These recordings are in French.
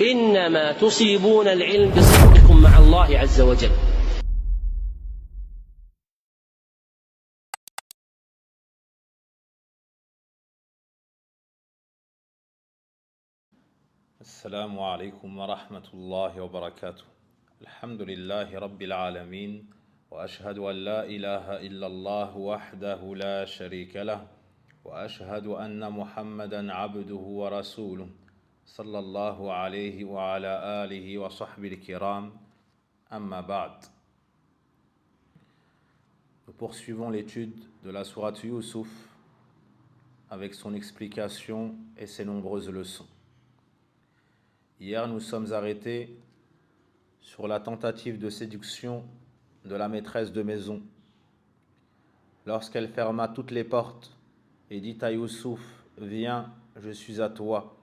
إنما تصيبون العلم بصدقكم مع الله عز وجل. السلام عليكم ورحمة الله وبركاته. الحمد لله رب العالمين، وأشهد أن لا إله إلا الله وحده لا شريك له، وأشهد أن محمدا عبده ورسوله صلى الله عليه وعلى آله وصحبه الكرام. أما بعد. Nous poursuivons l'étude de la sourate Yusuf avec son explication et ses nombreuses leçons. Hier, nous sommes arrêtés sur la tentative de séduction de la maîtresse de maison. Lorsqu'elle ferma toutes les portes et dit à Youssouf, « Viens, je suis à toi »,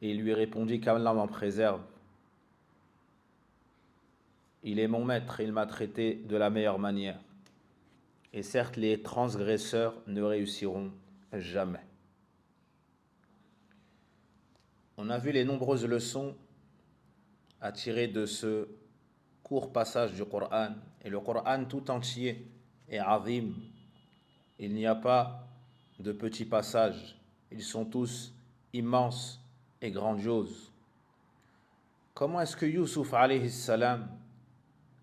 et il lui répondit qu'Allah m'en préserve. Il est mon maître, il m'a traité de la meilleure manière. Et certes, les transgresseurs ne réussiront jamais. On a vu les nombreuses leçons à tirer de ce court passage du Coran. Et le Coran tout entier est azim. Il n'y a pas de petits passages. Ils sont tous immenses et grandioses. Comment est-ce que Youssouf alayhi salam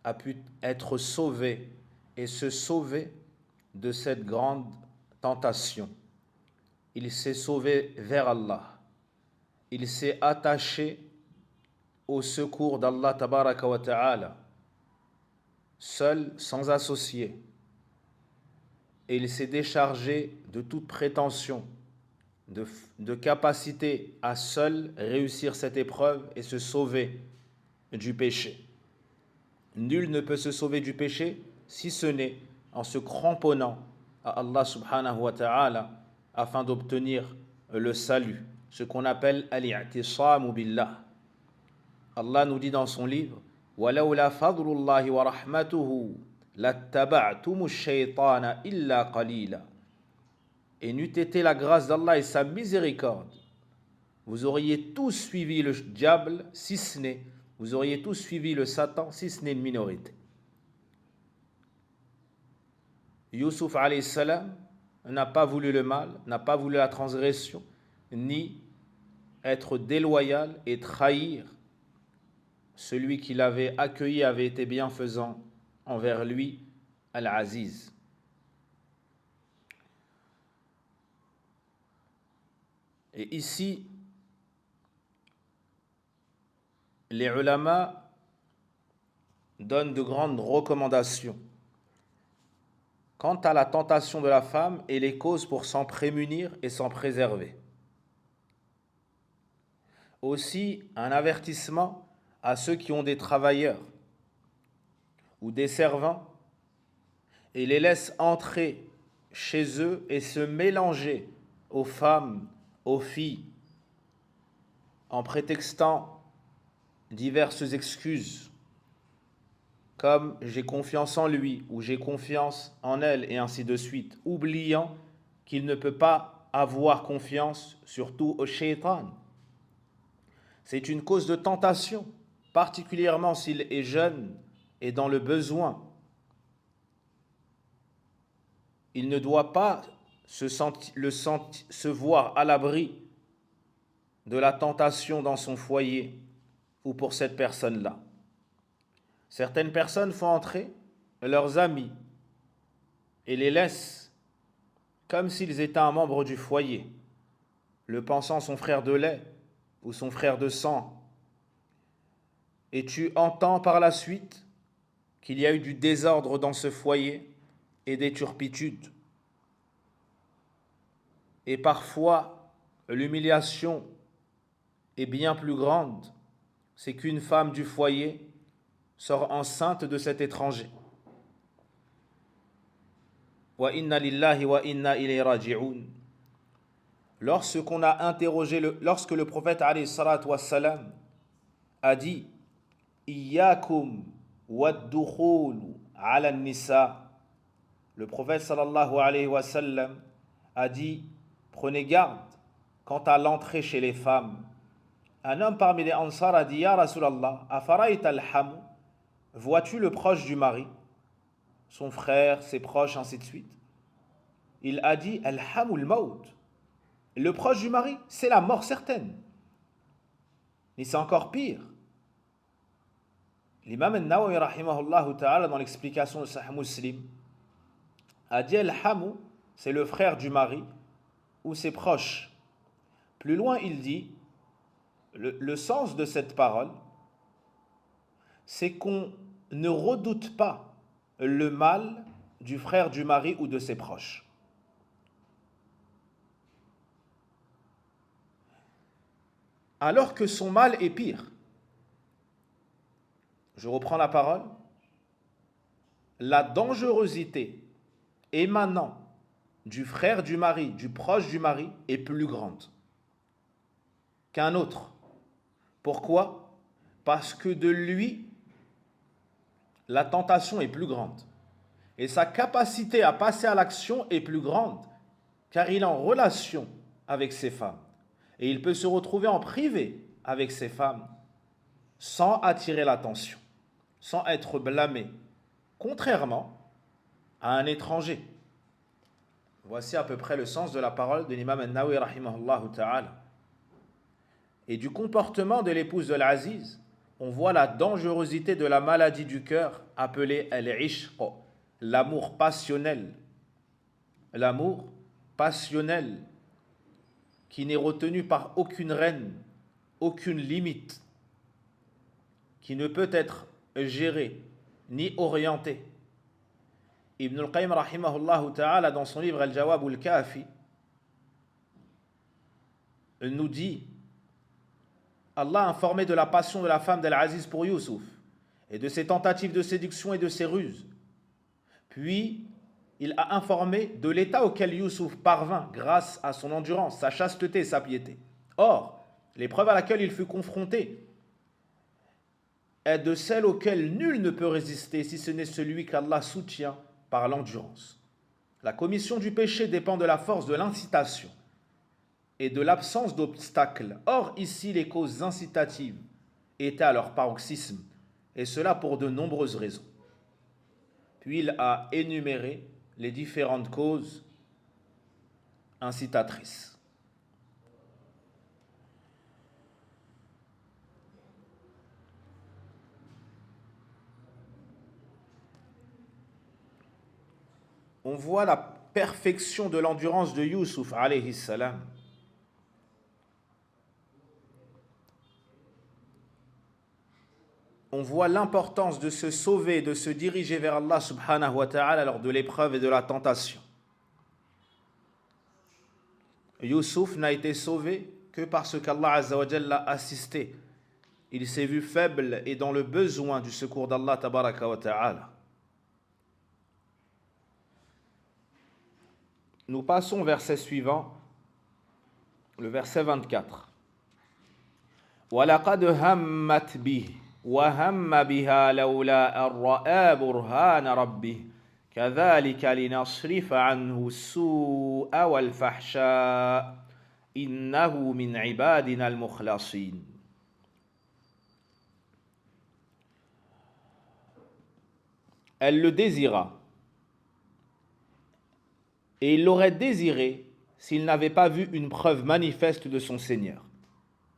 a pu être sauvé et se sauver de cette grande tentation? Il s'est sauvé vers Allah. Il s'est attaché au secours d'Allah tabaraka wa ta'ala, seul, sans associé. Et il s'est déchargé de toute prétention, de capacité à seul réussir cette épreuve et se sauver du péché. Nul ne peut se sauver du péché si ce n'est en se cramponnant à Allah subhanahu wa ta'ala afin d'obtenir le salut, ce qu'on appelle al-i'tisamu billah. Allah nous dit dans son livre وَلَوْلَا فَضْلُ اللَّهِ وَرَحْمَتُهُ لَاتَّبَعْتُمُ الشَّيْطَانَ إِلَّا قَلِيلًا. Et n'eût été la grâce d'Allah et sa miséricorde, vous auriez tous suivi le diable, si ce n'est, vous auriez tous suivi le Satan, si ce n'est une minorité. Youssouf alayhi salam n'a pas voulu le mal, n'a pas voulu la transgression, ni être déloyal et trahir celui qui l'avait accueilli, avait été bienfaisant envers lui, Al-Aziz. Et ici, les ulama donnent de grandes recommandations quant à la tentation de la femme et les causes pour s'en prémunir et s'en préserver. Aussi, un avertissement à ceux qui ont des travailleurs ou des servants et les laissent entrer chez eux et se mélanger aux femmes, aux filles, en prétextant diverses excuses, comme j'ai confiance en lui ou j'ai confiance en elle et ainsi de suite, oubliant qu'il ne peut pas avoir confiance surtout au shaitan. C'est une cause de tentation, particulièrement s'il est jeune et dans le besoin. Il ne doit pas se voir à l'abri de la tentation dans son foyer ou pour cette personne-là. Certaines personnes font entrer leurs amis et les laissent comme s'ils étaient un membre du foyer, le pensant son frère de lait ou son frère de sang. Et tu entends par la suite qu'il y a eu du désordre dans ce foyer et des turpitudes. Et parfois, l'humiliation est bien plus grande, c'est qu'une femme du foyer sort enceinte de cet étranger. Wa inna lillahi wa inna ilayhi raji'un. Lorsque le prophète alayhi salatu wassalam a dit Iyyakum wad-dukhul ala an-nisa, le prophète sallallahu alayhi wa sallam a dit prenez garde quant à l'entrée chez les femmes. un homme parmi les Ansar a dit: Ya Rasulallah, afarayta al-ham, vois-tu le proche du mari, son frère, ses proches, ainsi de suite? Il a dit: Al-hamul maut. Le proche du mari, c'est la mort certaine. Et c'est encore pire. L'imam al-Nawawi, rahimahullah ta'ala, dans l'explication de Sahih Muslim, a dit: Al-hamu, c'est le frère du mari ou ses proches. Plus loin, il dit, le sens de cette parole, c'est qu'on ne redoute pas le mal du frère du mari ou de ses proches. Alors que son mal est pire. Je reprends la parole. La dangerosité émanant du frère du mari, du proche du mari, est plus grande qu'un autre. Pourquoi? Parce que de lui, la tentation est plus grande. Et sa capacité à passer à l'action est plus grande, car il est en relation avec ses femmes. Et il peut se retrouver en privé avec ses femmes sans attirer l'attention, sans être blâmé, contrairement à un étranger. Voici à peu près le sens de la parole de l'imam al-Nawawi rahimahullah ta'ala. Et du comportement de l'épouse de l'Aziz, on voit la dangerosité de la maladie du cœur appelée al-ishq, l'amour passionnel. L'amour passionnel qui n'est retenu par aucune règne, aucune limite, qui ne peut être géré ni orienté. Ibn al-Qayyim rahimahullah ta'ala, dans son livre Al-Jawab al-Kafi, nous dit: Allah a informé de la passion de la femme d'Al-Aziz pour Youssouf et de ses tentatives de séduction et de ses ruses. Puis il a informé de l'état auquel Youssouf parvint grâce à son endurance, sa chasteté et sa piété. Or, l'épreuve à laquelle il fut confronté est de celle auquel nul ne peut résister si ce n'est celui qu'Allah soutient par l'endurance. La commission du péché dépend de la force de l'incitation et de l'absence d'obstacles. Or, ici, les causes incitatives étaient à leur paroxysme, et cela pour de nombreuses raisons. Puis il a énuméré les différentes causes incitatrices. On voit la perfection de l'endurance de Youssouf alayhi salam. On voit l'importance de se sauver, de se diriger vers Allah subhanahu wa ta'ala lors de l'épreuve et de la tentation. Youssouf n'a été sauvé que parce qu'Allah azza wa jalla l'a assisté. Il s'est vu faible et dans le besoin du secours d'Allah tabaraka wa ta'ala. Nous passons au verset suivant, le verset 24. وَلَقَدْ هَمَّتْ بِهِ وَهَمَّ بِهَا لَوْلَا أَن رَّأَىٰ بُرْهَانَ رَبِّهِ كَذَٰلِكَ لِنَصْرِفَ عَنْهُ السُّوءَ وَالْفَحْشَاءَ إِنَّهُ مِنْ عِبَادِنَا الْمُخْلَصِينَ. Elle le désira. Et il l'aurait désiré s'il n'avait pas vu une preuve manifeste de son Seigneur.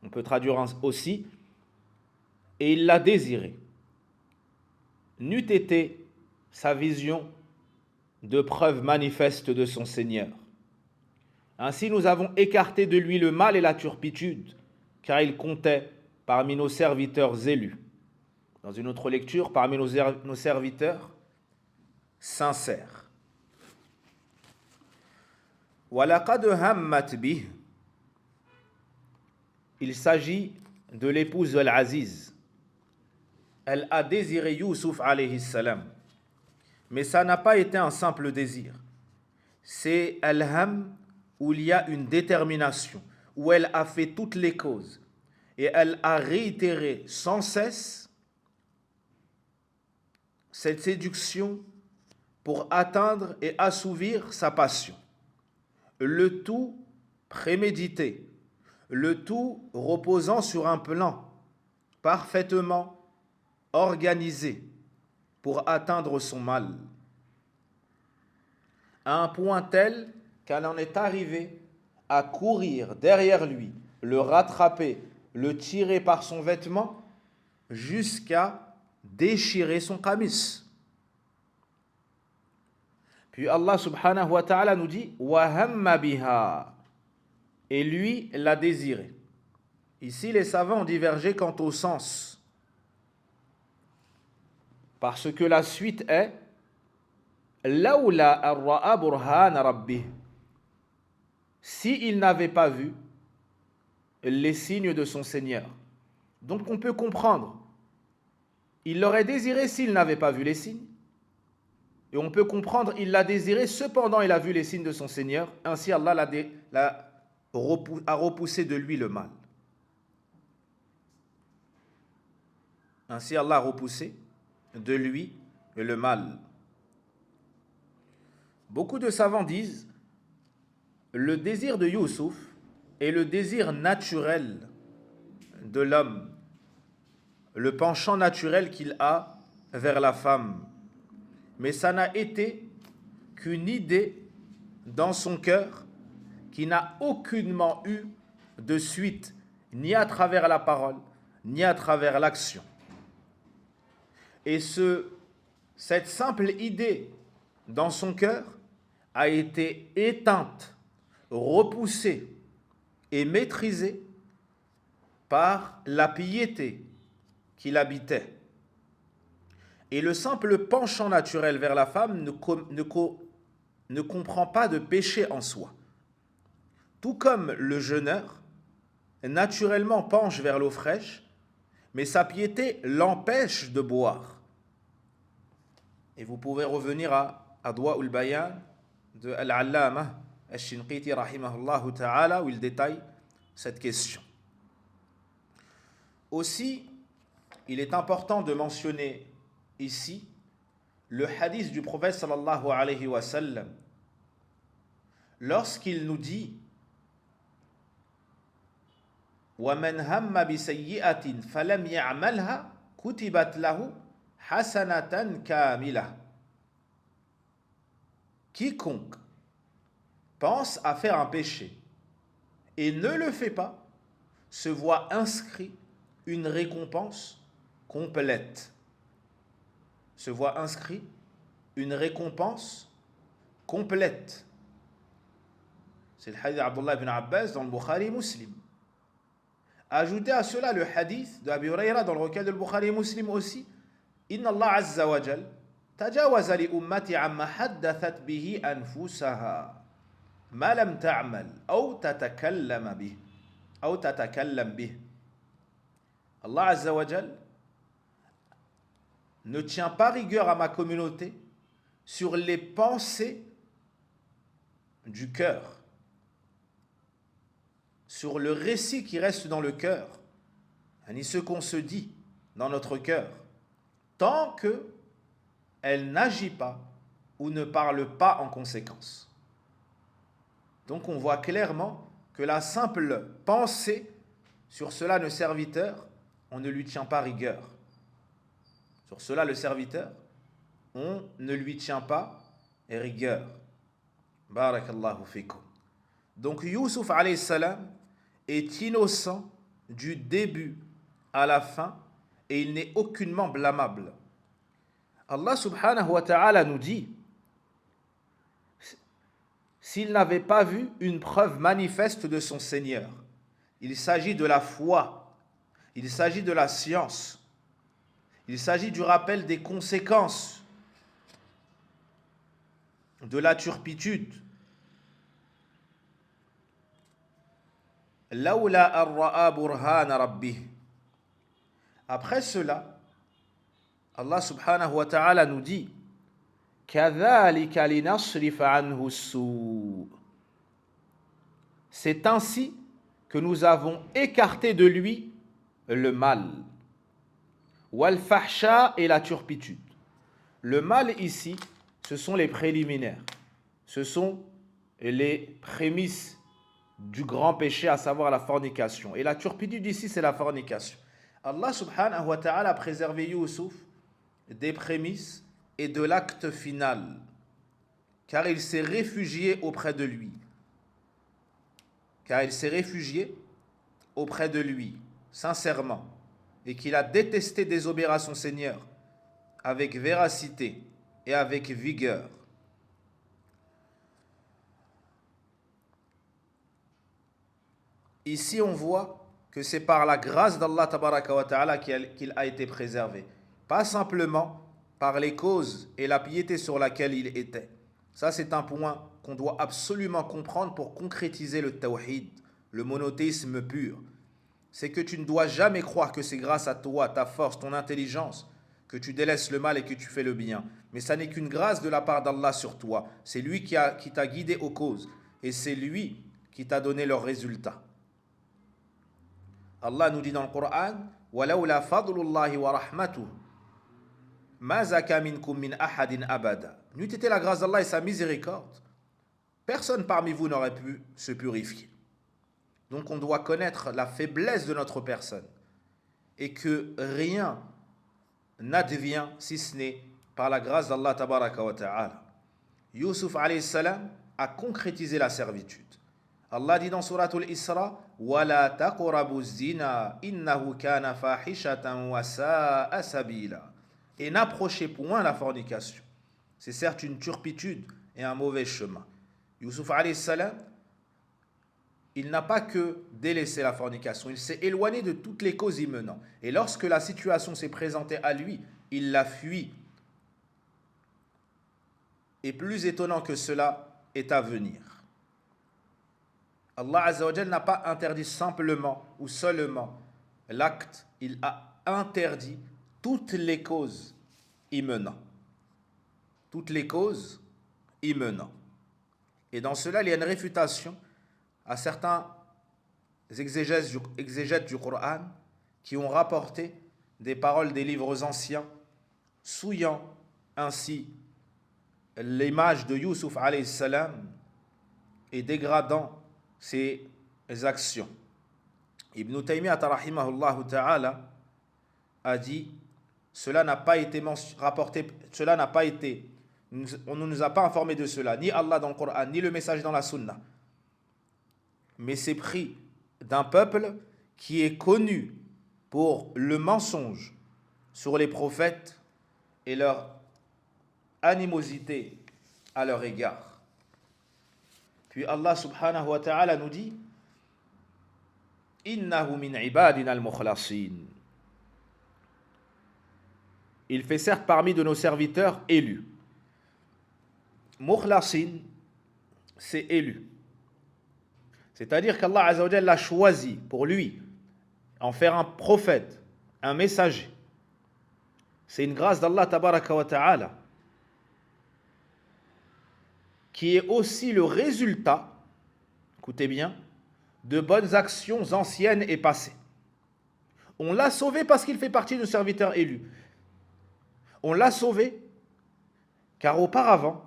On peut traduire aussi, et il l'a désiré. N'eût été sa vision de preuve manifeste de son Seigneur. Ainsi nous avons écarté de lui le mal et la turpitude, car il comptait parmi nos serviteurs élus. Dans une autre lecture, parmi nos serviteurs sincères. وَلَقَدْ هَمَّتْ بِهِ. Il s'agit de l'épouse de l'Aziz. Elle a désiré Youssouf alayhi salam. Mais ça n'a pas été un simple désir. C'est al-ham où il y a une détermination, où elle a fait toutes les causes. Et elle a réitéré sans cesse cette séduction pour atteindre et assouvir sa passion. Le tout prémédité, le tout reposant sur un plan parfaitement organisé pour atteindre son mal, à un point tel qu'elle en est arrivée à courir derrière lui, le rattraper, le tirer par son vêtement, jusqu'à déchirer son qamis. Puis Allah subhanahu wa ta'ala nous dit « Wa hamma biha » et lui l'a désiré. Ici, les savants ont divergé quant au sens, parce que la suite est « Lawla ar-ra'a burhan rabbih » s'il n'avait pas vu les signes de son Seigneur. Donc on peut comprendre, il l'aurait désiré s'il n'avait pas vu les signes. Et on peut comprendre, il l'a désiré, cependant il a vu les signes de son Seigneur. Ainsi Allah a repoussé de lui le mal. Ainsi Allah a repoussé de lui le mal. Beaucoup de savants disent, le désir de Youssouf est le désir naturel de l'homme, le penchant naturel qu'il a vers la femme. Mais ça n'a été qu'une idée dans son cœur qui n'a aucunement eu de suite, ni à travers la parole, ni à travers l'action. Et cette simple idée dans son cœur a été éteinte, repoussée et maîtrisée par la piété qui l'habitait. Et le simple penchant naturel vers la femme ne comprend pas de péché en soi. Tout comme le jeûneur naturellement penche vers l'eau fraîche, mais sa piété l'empêche de boire. Et vous pouvez revenir à Adwa'ul Bayan de Al-Allama Al-Shinqiti rahimahullah ta'ala où il détaille cette question. Aussi, il est important de mentionner ici le hadith du prophète sallallahu alayhi wa sallam lorsqu'il nous dit وَمَنْ هَمَّ بِسَيِّئَةٍ فَلَمْ يَعْمَلْهَا كُتِبَتْ لَهُ حَسَنَةً كَامِلَةً. Quiconque pense à faire un péché et ne le fait pas se voit inscrit une récompense complète. Se voit inscrit une récompense complète. C'est le hadith d'Abdullah ibn Abbas dans le Bukhari Muslim. Ajoutez à cela le hadith d'Abi Huraira dans le recueil de Bukhari Muslim aussi. Inna Allah azza wa jal tajawaza li ummati amma haddathat bihi anfusaha ma lam ta'mal aw tatakallam bih aw tatakallam bih. Allah azza wa jal ne tient pas rigueur à ma communauté sur les pensées du cœur, sur le récit qui reste dans le cœur, ni ce qu'on se dit dans notre cœur, tant qu'elle n'agit pas ou ne parle pas en conséquence. Donc on voit clairement que la simple pensée sur cela, le serviteur, on ne lui tient pas rigueur. Sur cela, le serviteur, on ne lui tient pas rigueur. Barakallahu fikum. Donc Youssouf alayhi salam est innocent du début à la fin et il n'est aucunement blâmable. Allah subhanahu wa ta'ala nous dit, s'il n'avait pas vu une preuve manifeste de son Seigneur, il s'agit de la foi, il s'agit de la science, il s'agit du rappel des conséquences de la turpitude. Lawla ar-ra'a burhan rabbih. Après cela, Allah subhanahu wa ta'ala nous dit Kadhalika linasrifa anhu as-su'. C'est ainsi que nous avons écarté de lui le mal. Wal fahsha et la turpitude. Le mal ici, ce sont les préliminaires. Ce sont les prémices du grand péché, à savoir la fornication. Et la turpitude ici, c'est la fornication. Allah subhanahu wa ta'ala a préservé Youssouf des prémices et de l'acte final, car il s'est réfugié auprès de lui. Car il s'est réfugié auprès de lui, sincèrement, et qu'il a détesté désobéir à son Seigneur avec véracité et avec vigueur. Ici, on voit que c'est par la grâce d'Allah tabaraka wa ta'ala qu'il a été préservé. Pas simplement par les causes et la piété sur laquelle il était. Ça, c'est un point qu'on doit absolument comprendre pour concrétiser le tawhid, le monothéisme pur. C'est que tu ne dois jamais croire que c'est grâce à toi, ta force, ton intelligence, que tu délaisses le mal et que tu fais le bien. Mais ça n'est qu'une grâce de la part d'Allah sur toi. C'est lui qui t'a guidé aux causes. Et c'est lui qui t'a donné leurs résultats. Allah nous dit dans le Coran, وَلَوْلَا فَضْلُ اللَّهِ وَرَحْمَتُهُ مَا زَكَى مِنْكُمْ مِنْ أَحَدٍ أَبَدًا. N'eût été la grâce d'Allah et sa miséricorde, personne parmi vous n'aurait pu se purifier. Donc on doit connaître la faiblesse de notre personne et que rien n'advient si ce n'est par la grâce d'Allah tabaraka wa ta'ala. Youssouf alayhi salam a concrétisé la servitude. Allah dit dans Surat Al-Isra, وَلَا تَقْرَبُوا الزِّنَا إِنَّهُ كَانَ فَاحِشَةً وَسَاءَ سَبِيلًا. Et n'approchez point la fornication. C'est certes une turpitude et un mauvais chemin. Youssouf alayhi salam, il n'a pas que délaissé la fornication, il s'est éloigné de toutes les causes y menant. Et lorsque la situation s'est présentée à lui, il l'a fui. Et plus étonnant que cela est à venir. Allah Azza wa Jal n'a pas interdit simplement ou seulement l'acte, il a interdit toutes les causes y menant. Toutes les causes y menant. Et dans cela, il y a une réfutation à certains exégètes du Coran qui ont rapporté des paroles des livres anciens, souillant ainsi l'image de Youssouf alayhi salam et dégradant ses actions. Ibn Taymiyyah rahimahullah ta'ala a dit, cela n'a pas été rapporté, cela n'a pas été, on ne nous a pas informé de cela, ni Allah dans le Coran, ni le message dans la Sunna. Mais c'est pris d'un peuple qui est connu pour le mensonge sur les prophètes et leur animosité à leur égard. Puis Allah subhanahu wa ta'ala nous dit, innahu min ibadina al-mukhlasin. Il fait certes parmi de nos serviteurs élus. Mukhlasin, c'est élu. C'est-à-dire qu'Allah Azza wa Jalla l'a choisi pour lui, en faire un prophète, un messager. C'est une grâce d'Allah tabaraka wa ta'ala, qui est aussi le résultat, écoutez bien, de bonnes actions anciennes et passées. On l'a sauvé parce qu'il fait partie de serviteurs élus. On l'a sauvé car auparavant,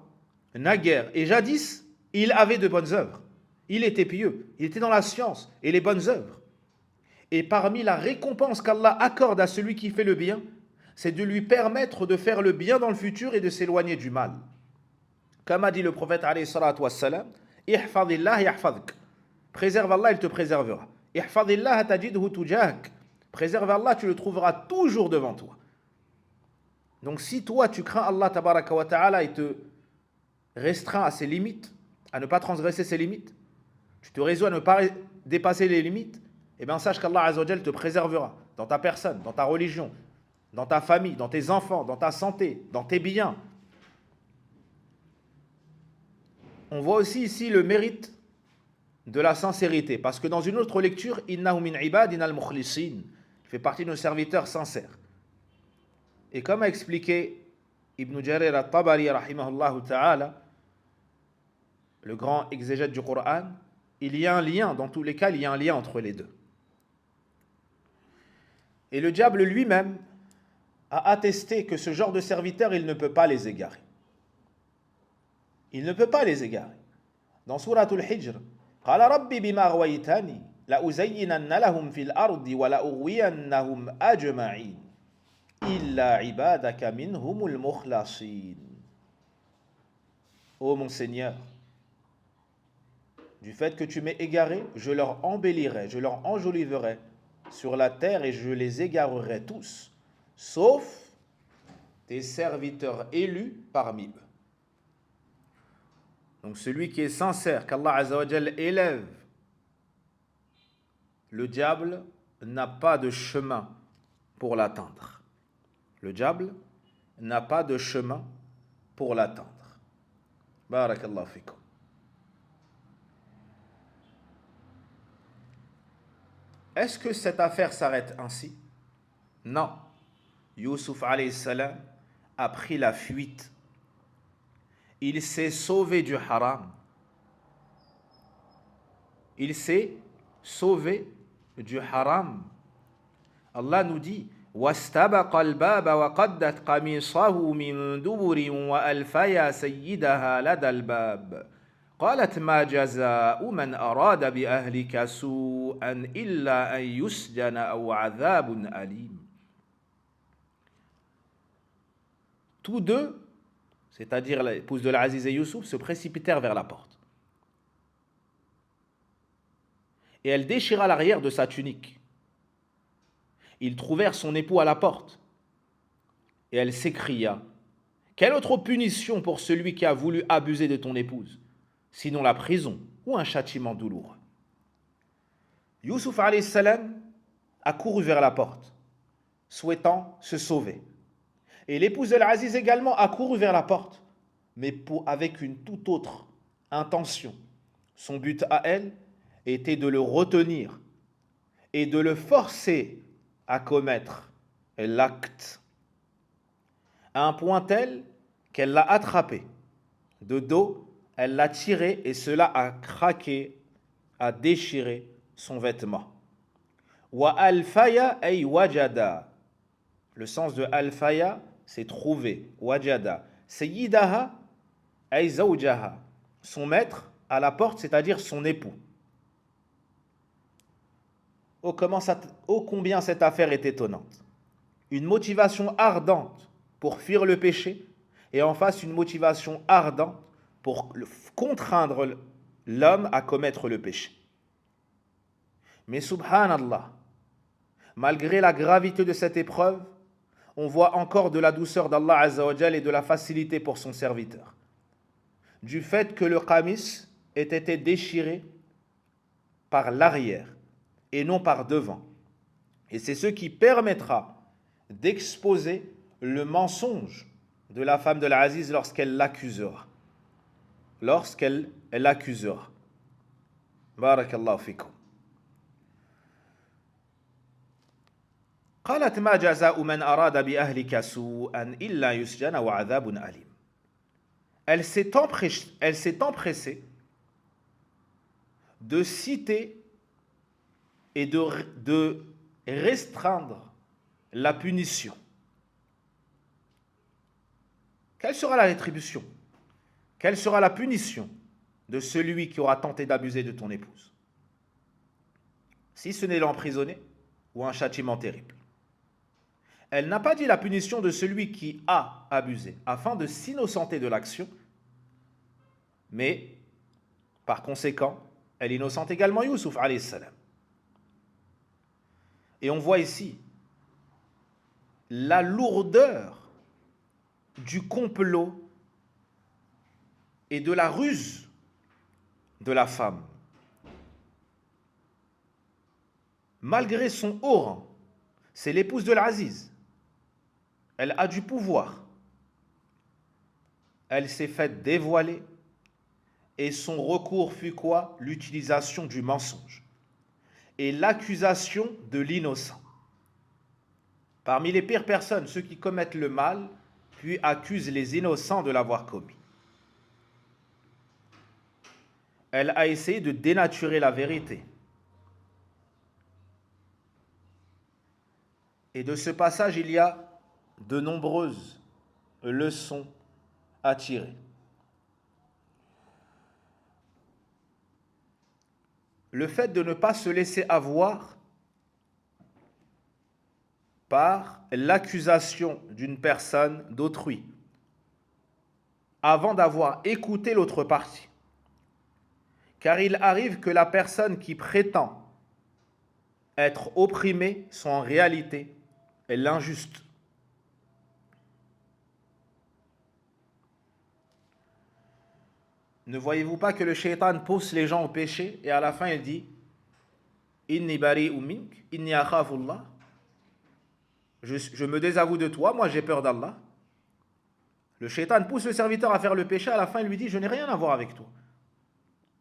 naguère et jadis, il avait de bonnes œuvres. Il était pieux, il était dans la science et les bonnes œuvres. Et parmi la récompense qu'Allah accorde à celui qui fait le bien, c'est de lui permettre de faire le bien dans le futur et de s'éloigner du mal. Comme a dit le prophète alayhi salatu wassalam, ihfadillah yahfadk. Préserve Allah, il te préservera. Ihfadillah tajidhu tujahak. Préserve Allah, tu le trouveras toujours devant toi. Donc si toi tu crains Allah tabaraka wa ta'ala et te restreins à ses limites, à ne pas transgresser ses limites, tu te résous à ne pas dépasser les limites, eh bien sache qu'Allah Azza wa Jal te préservera dans ta personne, dans ta religion, dans ta famille, dans tes enfants, dans ta santé, dans tes biens. On voit aussi ici le mérite de la sincérité, parce que dans une autre lecture, innahu min ibadina al-mukhlisin, il fait partie de nos serviteurs sincères. Et comme a expliqué Ibn Jarir al-Tabari rahimahullah ta'ala, le grand exégète du Coran, il y a un lien, dans tous les cas, il y a un lien entre les deux. Et le diable lui-même a attesté que ce genre de serviteur, il ne peut pas les égarer. Il ne peut pas les égarer. Dans Surat Al-Hijr, قال ربي بما أغويتني لأزينن لهم في الأرض ولأغوينهم أجمعين إلا عبادك منهم المخلصين. Ô mon Seigneur, du fait que tu m'aies égaré, je leur embellirai, je leur enjoliverai sur la terre et je les égarerai tous, sauf tes serviteurs élus parmi eux. Donc celui qui est sincère, qu'Allah Azza wa Jal élève, le diable n'a pas de chemin pour l'atteindre. Le diable n'a pas de chemin pour l'atteindre. Barakallahu fikum. Est-ce que cette affaire s'arrête ainsi? Non. Youssouf alayhi salam a pris la fuite. Il s'est sauvé du haram. Il s'est sauvé du haram. Allah nous dit واستبق الباب وقدت قميصه من دبر وألفيا سيدها لدى الباب قالت ما جزاء من أراد بأهلك سوءا إلا أن يسجن أو عذاب أليم. Tous deux, c'est-à-dire l'épouse de l'Aziz et Youssouf, se précipitèrent vers la porte. Et elle déchira l'arrière de sa tunique. Ils trouvèrent son époux à la porte. Et elle s'écria, « Quelle autre punition pour celui qui a voulu abuser de ton épouse, sinon la prison ou un châtiment douloureux ?» Youssouf alayhi salam a couru vers la porte, souhaitant se sauver. Et l'épouse de l'Aziz également a couru vers la porte, mais avec une toute autre intention. Son but à elle était de le retenir et de le forcer à commettre l'acte, à un point tel qu'elle l'a attrapé. De dos, elle l'a tiré et cela a craqué, a déchiré son vêtement. Wa alfaya ay wajada. Le sens de alfaya, c'est trouver. Wajada. Sayyidaha ay zawjaha. Son maître à la porte, c'est-à-dire son époux. Oh, combien cette affaire est étonnante. Une motivation ardente pour fuir le péché et en face une motivation ardente pour contraindre l'homme à commettre le péché. Mais subhanallah, malgré la gravité de cette épreuve, on voit encore de la douceur d'Allah Azza wa Jal et de la facilité pour son serviteur. Du fait que le qamis ait été déchiré par l'arrière et non par devant. Et c'est ce qui permettra d'exposer le mensonge de la femme de l'Aziz lorsqu'elle l'accusera. Lorsqu'elle l'accusera. Barakallahu fikum. قالت ما جزاء من أراد بأهلك سوءا إلا يسجن وعذاب أليم. Elle s'est empressée de citer et de restreindre la punition. Quelle sera la rétribution? Quelle sera la punition de celui qui aura tenté d'abuser de ton épouse? Si ce n'est l'emprisonner ou un châtiment terrible. Elle n'a pas dit la punition de celui qui a abusé, afin de s'innocenter de l'action, mais par conséquent, elle innocente également Youssouf alayhi salam. Et on voit ici la lourdeur du complot et de la ruse de la femme. Malgré son haut rang, c'est l'épouse de l'Aziz. Elle a du pouvoir. Elle s'est faite dévoiler et son recours fut quoi? L'utilisation du mensonge et l'accusation de l'innocent. Parmi les pires personnes, ceux qui commettent le mal, puis accusent les innocents de l'avoir commis. Elle a essayé de dénaturer la vérité. Et de ce passage, il y a de nombreuses leçons à tirer. le fait de ne pas se laisser avoir par l'accusation d'une personne d'autrui avant d'avoir écouté l'autre partie. Car il arrive que la personne qui prétend être opprimée soit en réalité l'injuste. Ne voyez-vous pas que le shaitan pousse les gens au péché et à la fin il dit Inni bari'un mink, inni akhafullah. Je me désavoue de toi, moi j'ai peur d'Allah. Le shaitan pousse le serviteur à faire le péché, à la fin il lui dit je n'ai rien à voir avec toi.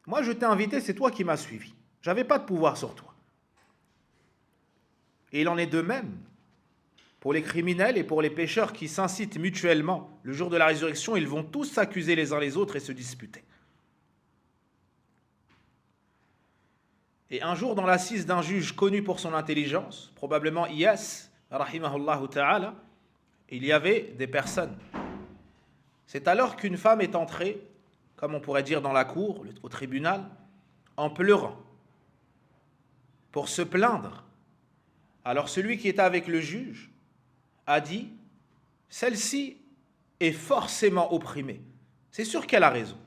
Moi je t'ai invité, c'est toi qui m'as suivi. J'avais pas de pouvoir sur toi. Et il en est de même pour les criminels et pour les pécheurs qui s'incitent mutuellement. Le jour de la résurrection, ils vont tous s'accuser les uns les autres et se disputer. Et un jour, dans l'assise d'un juge connu pour son intelligence, probablement Iyas, rahimahullah ta'ala, il y avait des personnes. C'est alors qu'une femme est entrée, comme on pourrait dire dans la cour, au tribunal, en pleurant, pour se plaindre. Alors celui qui était avec le juge a dit, celle-ci est forcément opprimée. C'est sûr qu'elle a raison.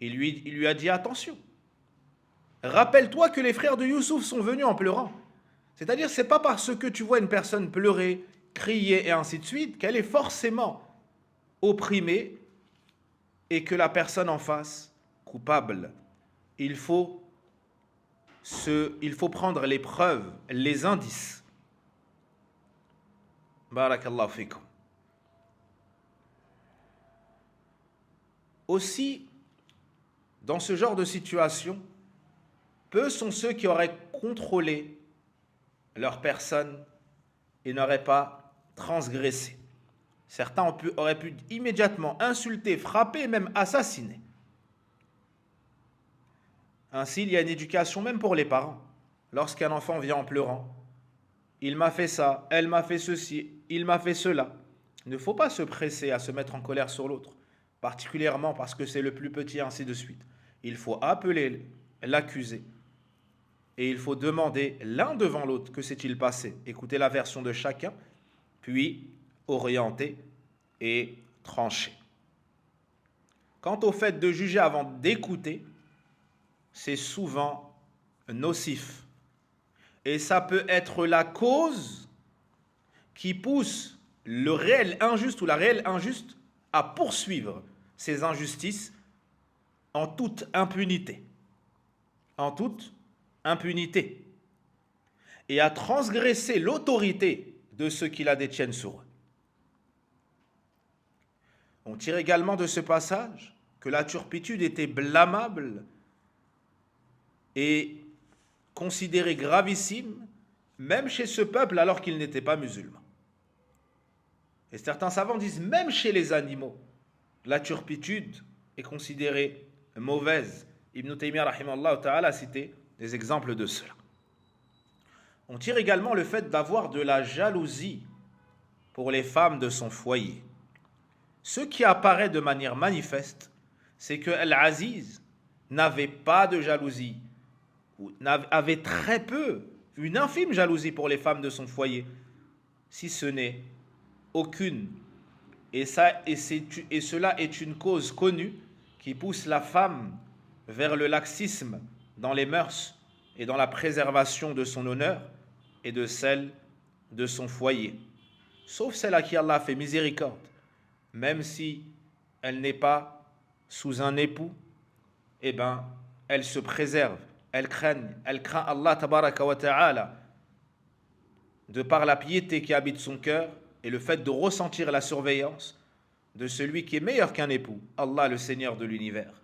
Il lui a dit, attention, rappelle-toi que les frères de Youssouf sont venus en pleurant. C'est-à-dire, c'est pas parce que tu vois une personne pleurer, crier et ainsi de suite qu'elle est forcément opprimée et que la personne en face coupable. Il faut prendre les preuves, les indices. Barakallahu fikum. Aussi, dans ce genre de situation, peu sont ceux qui auraient contrôlé leur personne et n'auraient pas transgressé. Certains auraient pu immédiatement insulter, frapper et même assassiner. Ainsi, il y a une éducation même pour les parents. Lorsqu'un enfant vient en pleurant, il m'a fait ça, elle m'a fait ceci, il m'a fait cela. Il ne faut pas se presser à se mettre en colère sur l'autre, particulièrement parce que c'est le plus petit, ainsi de suite. Il faut appeler l'accusé et il faut demander l'un devant l'autre que s'est-il passé. Écouter la version de chacun, puis orienter et trancher. Quant au fait de juger avant d'écouter, c'est souvent nocif. Et ça peut être la cause qui pousse le réel injuste ou la réelle injuste à poursuivre ces injustices en toute impunité. En toute impunité. Et à transgresser l'autorité de ceux qui la détiennent sur eux. On tire également de ce passage que la turpitude était blâmable et considérée gravissime, même chez ce peuple alors qu'il n'était pas musulman. Et certains savants disent même chez les animaux, la turpitude est considérée mauvaise. Ibn Taymiyyah rahimahullah ta'ala a cité des exemples de cela. On tire également le fait d'avoir de la jalousie pour les femmes de son foyer. Ce qui apparaît de manière manifeste, c'est que Al-Aziz n'avait pas de jalousie, ou avait très peu, une infime jalousie pour les femmes de son foyer, si ce n'est aucune. Et cela est une cause connue qui pousse la femme vers le laxisme dans les mœurs et dans la préservation de son honneur et de celle de son foyer. Sauf celle à qui Allah fait miséricorde, même si elle n'est pas sous un époux, eh bien, elle se préserve, elle craint Allah tabaraka wa ta'ala, de par la piété qui habite son cœur et le fait de ressentir la surveillance de celui qui est meilleur qu'un époux, Allah le Seigneur de l'univers.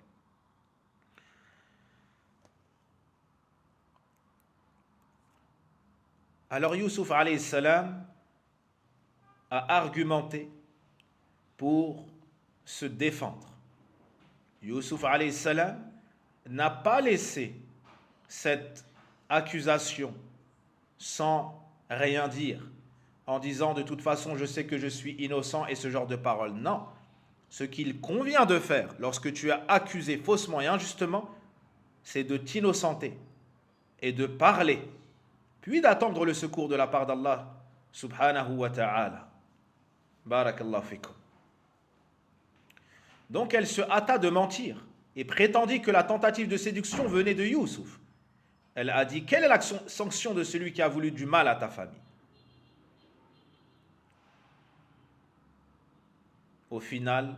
Alors Youssouf alayhi salam a argumenté pour se défendre. Youssouf alayhi salam n'a pas laissé cette accusation sans rien dire, en disant de toute façon je sais que je suis innocent et ce genre de paroles. Non, ce qu'il convient de faire lorsque tu as accusé faussement et injustement, c'est de t'innocenter et de parler, puis d'attendre le secours de la part d'Allah subhanahu wa ta'ala. Barakallahu fikum. Donc elle se hâta de mentir et prétendit que la tentative de séduction venait de Youssouf. Elle a dit: quelle est la sanction de celui qui a voulu du mal à ta famille? Au final,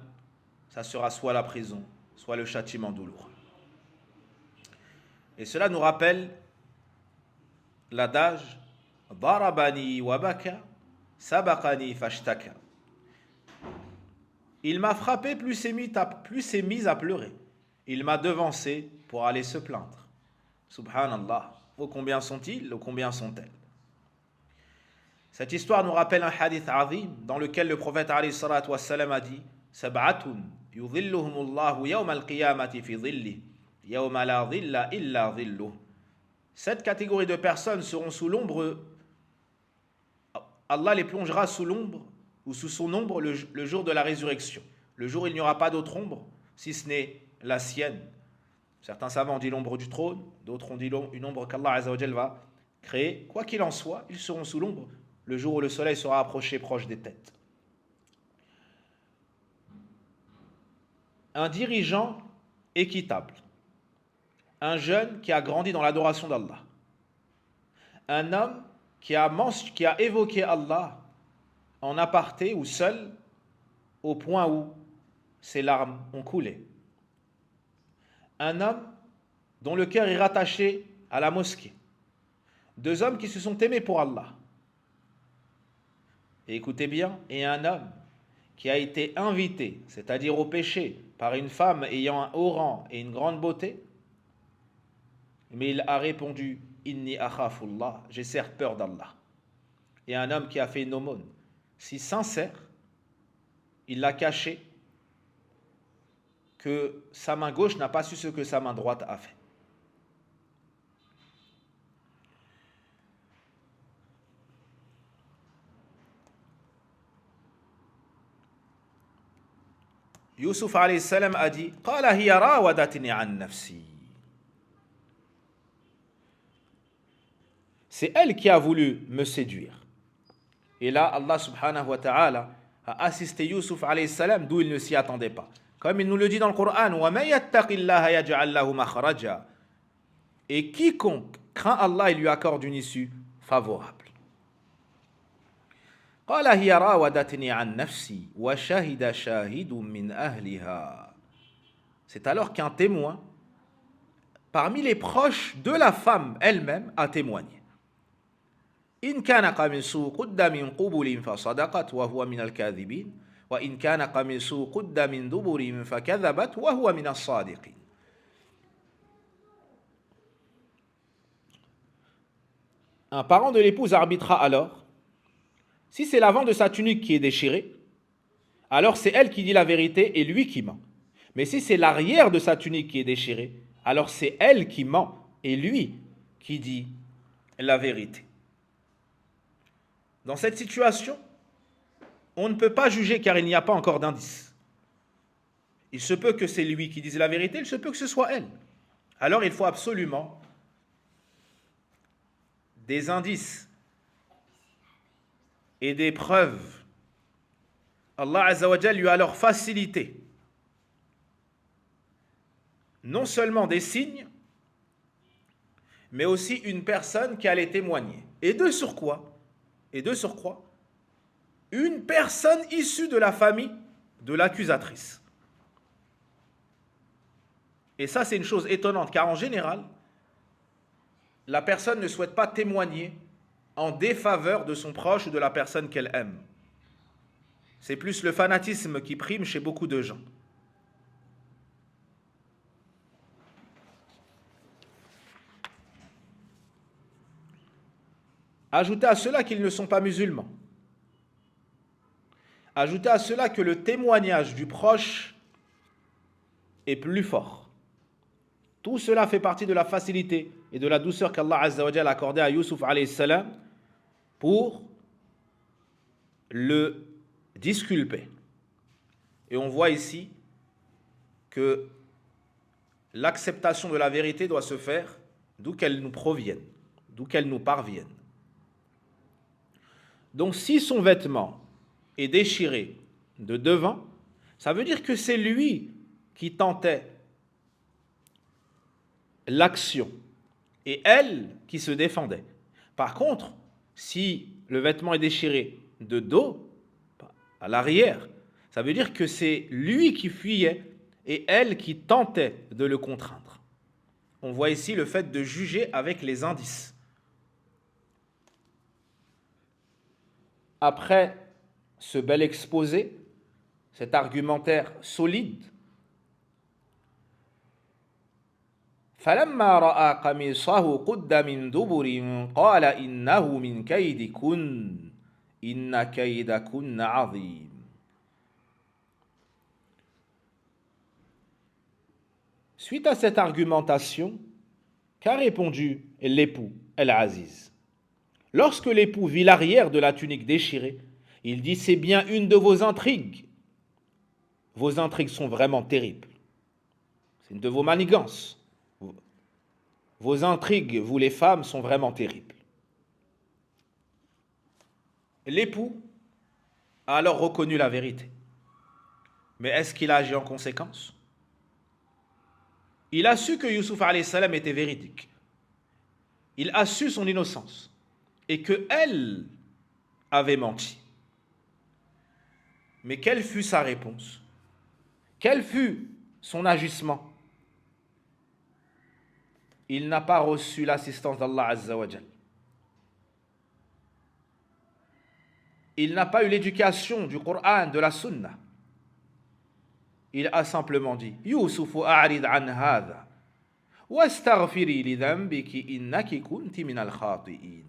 ça sera soit la prison, soit le châtiment douloureux. Et cela nous rappelle l'adage Darabani wa baka, sabaqani fashtaka. Il m'a frappé, plus s'est mis à pleurer. Il m'a devancé pour aller se plaindre. Subhanallah. Ô combien sont-ils, ô combien sont-elles? Cette histoire nous rappelle un hadith azim dans lequel le prophète alayhi salatu wassalam a dit: Sab'atun yudhilluhumullahu yawma al-qiyamati fi dhilli, yawma la dhilla illa dhilluh. Cette catégorie de personnes seront sous l'ombre, Allah les plongera sous l'ombre ou sous son ombre le jour de la résurrection. Le jour où il n'y aura pas d'autre ombre si ce n'est la sienne. Certains savants ont dit l'ombre du trône, d'autres ont dit une ombre qu'Allah Azza wa Jal va créer. Quoi qu'il en soit, ils seront sous l'ombre le jour où le soleil sera approché proche des têtes. Un dirigeant équitable, un jeune qui a grandi dans l'adoration d'Allah, un homme qui a évoqué Allah en aparté ou seul au point où ses larmes ont coulé, un homme dont le cœur est rattaché à la mosquée, deux hommes qui se sont aimés pour Allah. Et écoutez bien, et un homme qui a été invité, c'est-à-dire au péché, par une femme ayant un haut rang et une grande beauté, mais il a répondu: Inni akhafullah, j'ai certes peur d'Allah. Et un homme qui a fait une aumône si sincère, il l'a caché, que sa main gauche n'a pas su ce que sa main droite a fait. Youssouf alayhi salam a dit: Qala hiya rawadatni an nafsi. C'est elle qui a voulu me séduire. Et là, Allah subhanahu wa ta'ala a assisté Youssouf alayhi salam d'où il ne s'y attendait pas. Comme il nous le dit dans le Coran: Wa man yattaqillaha yaj'al lahu makhraja. Et quiconque craint Allah, il lui accorde une issue favorable. قال هي راودتني عن نفسي وشهد شاهد من أهلها. C'est alors qu'un témoin parmi les proches de la femme elle-même a témoigné. إن كان قميصه قد من قبل فصدقت وهو من الكاذبين وإن كان قميصه قد من دبر فكذبت وهو من الصادقين. Un parent de l'épouse arbitrera alors. Si c'est l'avant de sa tunique qui est déchiré, alors c'est elle qui dit la vérité et lui qui ment. Mais si c'est l'arrière de sa tunique qui est déchiré, alors c'est elle qui ment et lui qui dit la vérité. Dans cette situation, on ne peut pas juger car il n'y a pas encore d'indice. Il se peut que c'est lui qui dise la vérité, il se peut que ce soit elle. Alors il faut absolument des indices et des preuves. Allah Azza wa Jal lui a alors facilité non seulement des signes, mais aussi une personne qui allait témoigner. Et de surcroît, une personne issue de la famille de l'accusatrice. Et ça, c'est une chose étonnante, car en général, la personne ne souhaite pas témoigner en défaveur de son proche ou de la personne qu'elle aime. C'est plus le fanatisme qui prime chez beaucoup de gens. Ajoutez à cela qu'ils ne sont pas musulmans. Ajoutez à cela que le témoignage du proche est plus fort. Tout cela fait partie de la facilité et de la douceur qu'Allah Azza wa Jal a accordée à Youssouf alayhi salam pour le disculper. Et on voit ici que l'acceptation de la vérité doit se faire d'où qu'elles nous proviennent, d'où qu'elles nous parviennent. Donc si son vêtement est déchiré de devant, ça veut dire que c'est lui qui tentait l'action et elle qui se défendait. Par contre, si le vêtement est déchiré de dos, à l'arrière, ça veut dire que c'est lui qui fuyait et elle qui tentait de le contraindre. On voit ici le fait de juger avec les indices. Après ce bel exposé, cet argumentaire solide, فَلَمَّا رَأَى قَمِيصَهُ قُدَّ مِنْ دُبُرٍ قَالَ إِنَّهُ مِنْ كَيْدِكُنَّ إِنَّ كَيْدَكُنَّ عَظِيمٌ. Suite à cette argumentation, qu'a répondu l'époux El-Aziz? Lorsque l'époux vit l'arrière de la tunique déchirée, il dit: c'est bien une de vos intrigues. Vos intrigues sont vraiment terribles. C'est une de vos manigances. Vos intrigues, vous les femmes, sont vraiment terribles. L'époux a alors reconnu la vérité. Mais est-ce qu'il a agi en conséquence? Il a su que Youssouf alayhi salam était véridique. Il a su son innocence et qu'elle avait menti. Mais quelle fut sa réponse? Quel fut son agissement? Il n'a pas reçu l'assistance d'Allah Azza wa Jal. Il n'a pas eu l'éducation du Coran, de la Sunna. Il a simplement dit: Youssouf a'rid an hadha wastaghfiri li dhanbiki innaki kunti min al-khati'in.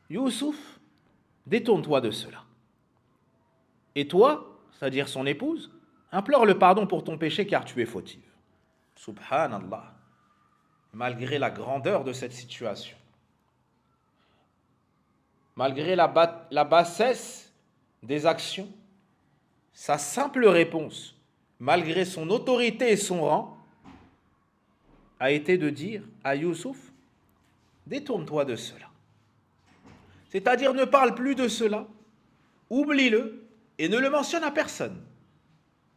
Youssouf, détourne-toi de cela. Et toi, c'est-à-dire son épouse, implore le pardon pour ton péché car tu es fautive. Subhanallah. Malgré la grandeur de cette situation, malgré la bassesse des actions, sa simple réponse, malgré son autorité et son rang, a été de dire à Youssouf: détourne-toi de cela. C'est-à-dire, ne parle plus de cela, oublie-le et ne le mentionne à personne,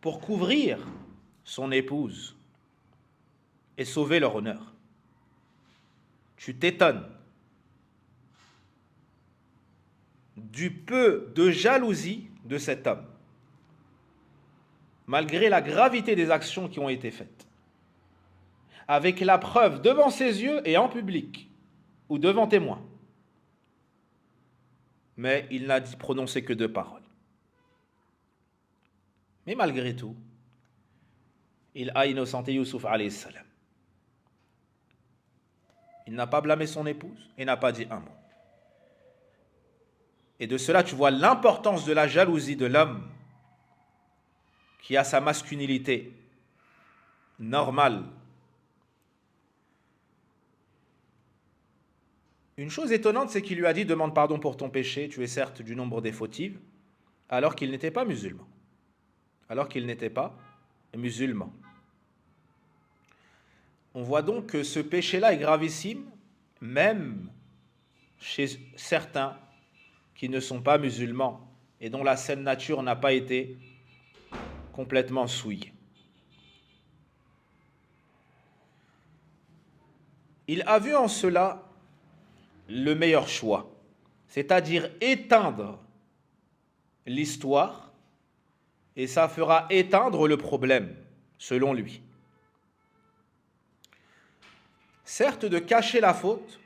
pour couvrir son épouse et sauver leur honneur. Tu t'étonnes du peu de jalousie de cet homme, malgré la gravité des actions qui ont été faites, avec la preuve devant ses yeux et en public, ou devant témoins. Mais il n'a prononcé que 2 paroles. Mais malgré tout, il a innocenté Youssouf alayhi salam. Il n'a pas blâmé son épouse et n'a pas dit un mot. Et de cela, tu vois l'importance de la jalousie de l'homme qui a sa masculinité normale. Une chose étonnante, c'est qu'il lui a dit: demande pardon pour ton péché, tu es certes du nombre des fautifs, alors qu'il n'était pas musulman. Alors qu'il n'était pas musulman. On voit donc que ce péché-là est gravissime, même chez certains qui ne sont pas musulmans et dont la saine nature n'a pas été complètement souillée. Il a vu en cela le meilleur choix, c'est-à-dire éteindre l'histoire, et ça fera éteindre le problème, selon lui. Certes, de cacher la faute,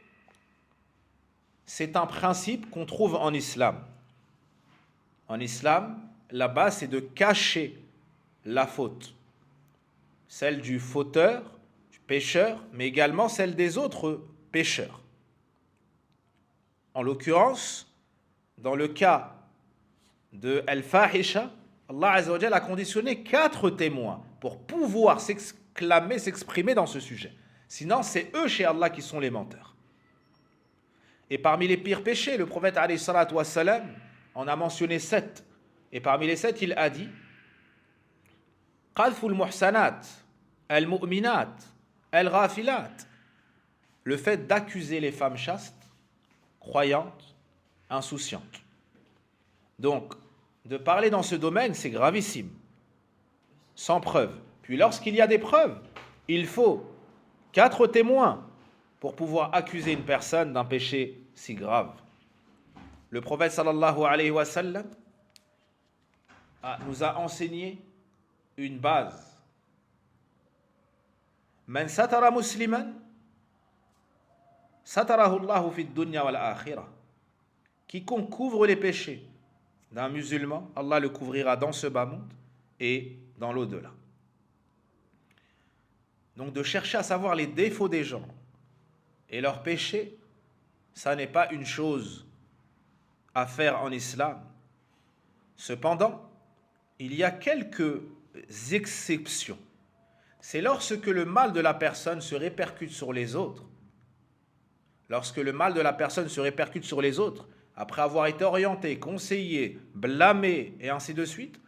c'est un principe qu'on trouve en islam. En islam, la base, c'est de cacher la faute, celle du fauteur, du pécheur, mais également celle des autres pécheurs. En l'occurrence, dans le cas de Al-Fahisha, Allah Azza wa Jalla a conditionné 4 témoins pour pouvoir s'exclamer, s'exprimer dans ce sujet. Sinon, c'est eux chez Allah qui sont les menteurs. Et parmi les pires péchés, le prophète alayhi salatu wassalam en a mentionné 7. Et parmi les 7, il a dit: Qadful muhsanat al-mu'minat, al-ghafilat. Le fait d'accuser les femmes chastes, croyantes, insouciantes. Donc, de parler dans ce domaine, c'est gravissime, sans preuve. Puis lorsqu'il y a des preuves, il faut 4 témoins pour pouvoir accuser une personne d'un péché si grave. Le prophète sallallahu alayhi wa sallam nous a enseigné une base. Man satara musliman, satarahu Allahu fi dunya wal akhirah. Quiconque couvre les péchés d'un musulman, Allah le couvrira dans ce bas monde et dans l'au-delà. Donc de chercher à savoir les défauts des gens et leurs péchés, ça n'est pas une chose à faire en islam. Cependant, il y a quelques exceptions. C'est lorsque le mal de la personne se répercute sur les autres. Lorsque le mal de la personne se répercute sur les autres, après avoir été orienté, conseillé, blâmé et ainsi de suite,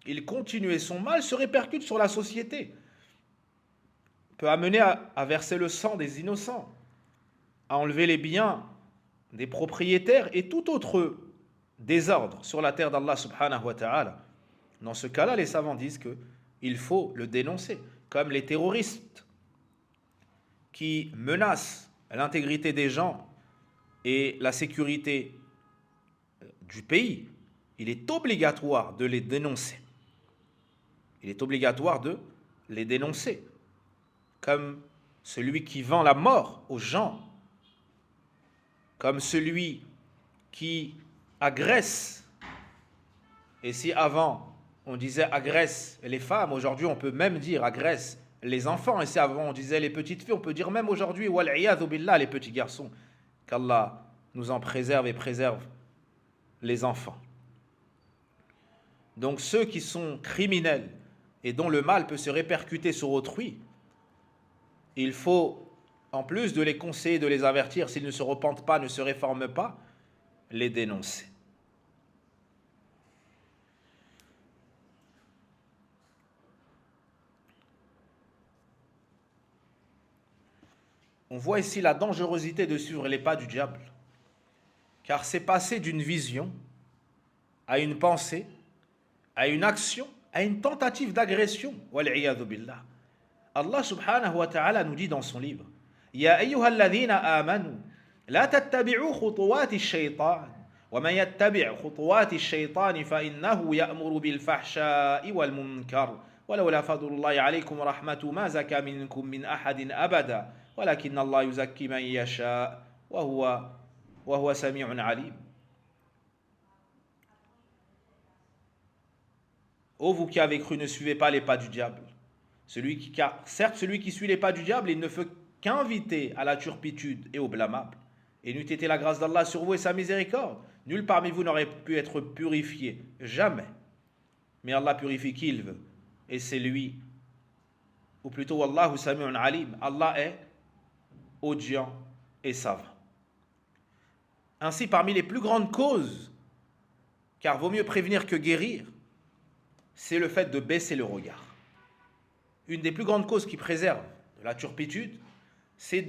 il continue et son mal se répercute sur la société. Peut amener à verser le sang des innocents, à enlever les biens des propriétaires et tout autre désordre sur la terre d'Allah subhanahu wa ta'ala. Dans ce cas-là, les savants disent qu'il faut le dénoncer, comme les terroristes qui menacent l'intégrité des gens et la sécurité du pays. Il est obligatoire de les dénoncer. Il est obligatoire de les dénoncer, comme celui qui vend la mort aux gens, comme celui qui agresse. Et si avant on disait agresse les femmes, aujourd'hui on peut même dire agresse les enfants. Et si avant on disait les petites filles, on peut dire même aujourd'hui wal'iyadhu billah, les petits garçons. Qu'Allah nous en préserve et préserve les enfants. Donc ceux qui sont criminels et dont le mal peut se répercuter sur autrui, il faut, en plus de les conseiller, de les avertir, s'ils ne se repentent pas, ne se réforment pas, les dénoncer. On voit ici la dangerosité de suivre les pas du diable, car c'est passer d'une vision à une pensée, à une action, à une tentative d'agression. Wal'iyadhu billah. Allah subhanahu wa ta'ala nous dit dans son livre: Ya ayyuhalladhina amanu, la tattabi'u khutuwati ash-shaytan, wa man yattabi' khutuwati ash-shaytan fa innahu ya'muru bil fahsha'i wal munkar, wa lawla fadlullahi alaykum wa rahmatuhu ma zaka minkum min ahadin abada, walakin Allah yuzakki man yasha wa huwa sami'un alim. Ô vous qui avez cru, ne suivez pas les pas du diable. Car certes, celui qui suit les pas du diable, il ne fait qu'inviter à la turpitude et au blâmable. Et n'eût été la grâce d'Allah sur vous et sa miséricorde, nul parmi vous n'aurait pu être purifié, jamais. Mais Allah purifie qui il veut, et c'est lui, ou plutôt Wallahu sami'un alim, Allah est audient et savant. Ainsi, parmi les plus grandes causes, car vaut mieux prévenir que guérir, c'est le fait de baisser le regard. Une des plus grandes causes qui préservent de la turpitude, c'est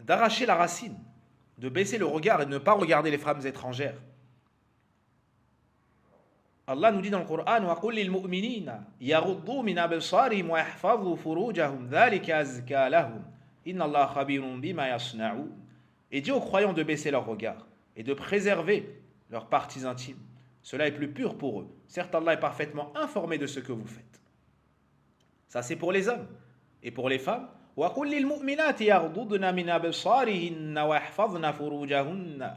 d'arracher la racine, de baisser le regard et de ne pas regarder les femmes étrangères. Allah nous dit dans le Coran: وَقُلْ لِلْمُؤْمِنِينَ يَغُضُّوا مِنْ أَبْصَارِهِمْ وَيَحْفَظُوا فُرُوجَهُمْ ذَلِكَ أَزْكَى لَهُمْ إِنَّ اللَّهَ خَبِيرٌ بِمَا يَصْنَعُونَ. Et dit aux croyants de baisser leur regard et de préserver leurs parties intimes. Cela est plus pur pour eux. Certes, Allah est parfaitement informé de ce que vous faites. Ça, c'est pour les hommes. Et pour les femmes, وَقُلْ لِلْمُؤْمِنَاتِ يَغْضُضْنَ مِنْ أَبْصَارِهِنَّ وَيَحْفَظْنَ فُرُوجَهُنَّ.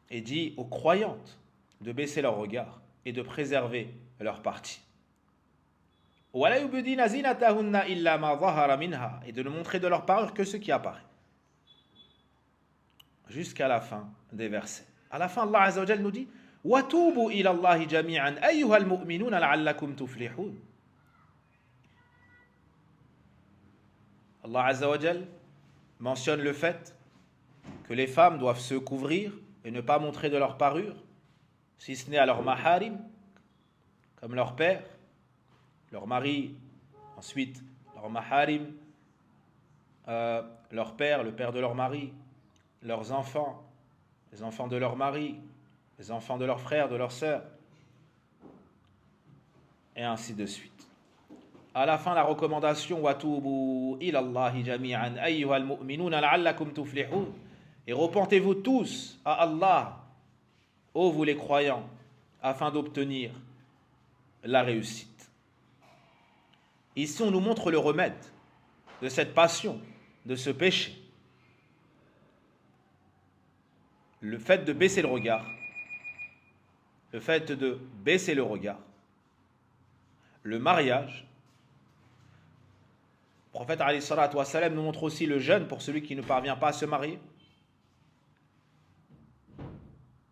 Et dit aux croyantes de baisser leur regard et de préserver leur partie. وَلَا يُبْدِينَ زِينَتَهُنَّ إِلَّا مَا ظَهَرَ مِنْهَا. Et de ne montrer de leur parure que ce qui apparaît. Jusqu'à la fin des versets. À la fin, Allah Azza wa Jal nous dit: وَتُوبُوا إِلَى اللَّهِ جَمِيعًا أَيُّهَا الْمُؤْمِنُونَ لَعَلَّكُمْ تُفْلِحُونَ. Allah Azza wa Jal mentionne le fait que les femmes doivent se couvrir et ne pas montrer de leur parure, si ce n'est à leur maharim, comme leur père, leur mari, ensuite leurs maharim, leur père, le père de leur mari, leurs enfants, les enfants de leur mari, les enfants de leurs frères, de leurs sœurs, et ainsi de suite. À la fin, la recommandation وَتُوبُوا إِلَى اللَّهِ جَمِيعًا أَيُّهَا الْمُؤْمِنُونَ لَعَلَّكُمْ تُفْلِحُونَ. Et repentez-vous tous à Allah, ô vous les croyants, afin d'obtenir la réussite. Ici, on nous montre le remède de cette passion, de ce péché. Le fait de baisser le regard, le fait de baisser le regard, le mariage. Le prophète alayhi salatu wa salam nous montre aussi le jeûne pour celui qui ne parvient pas à se marier.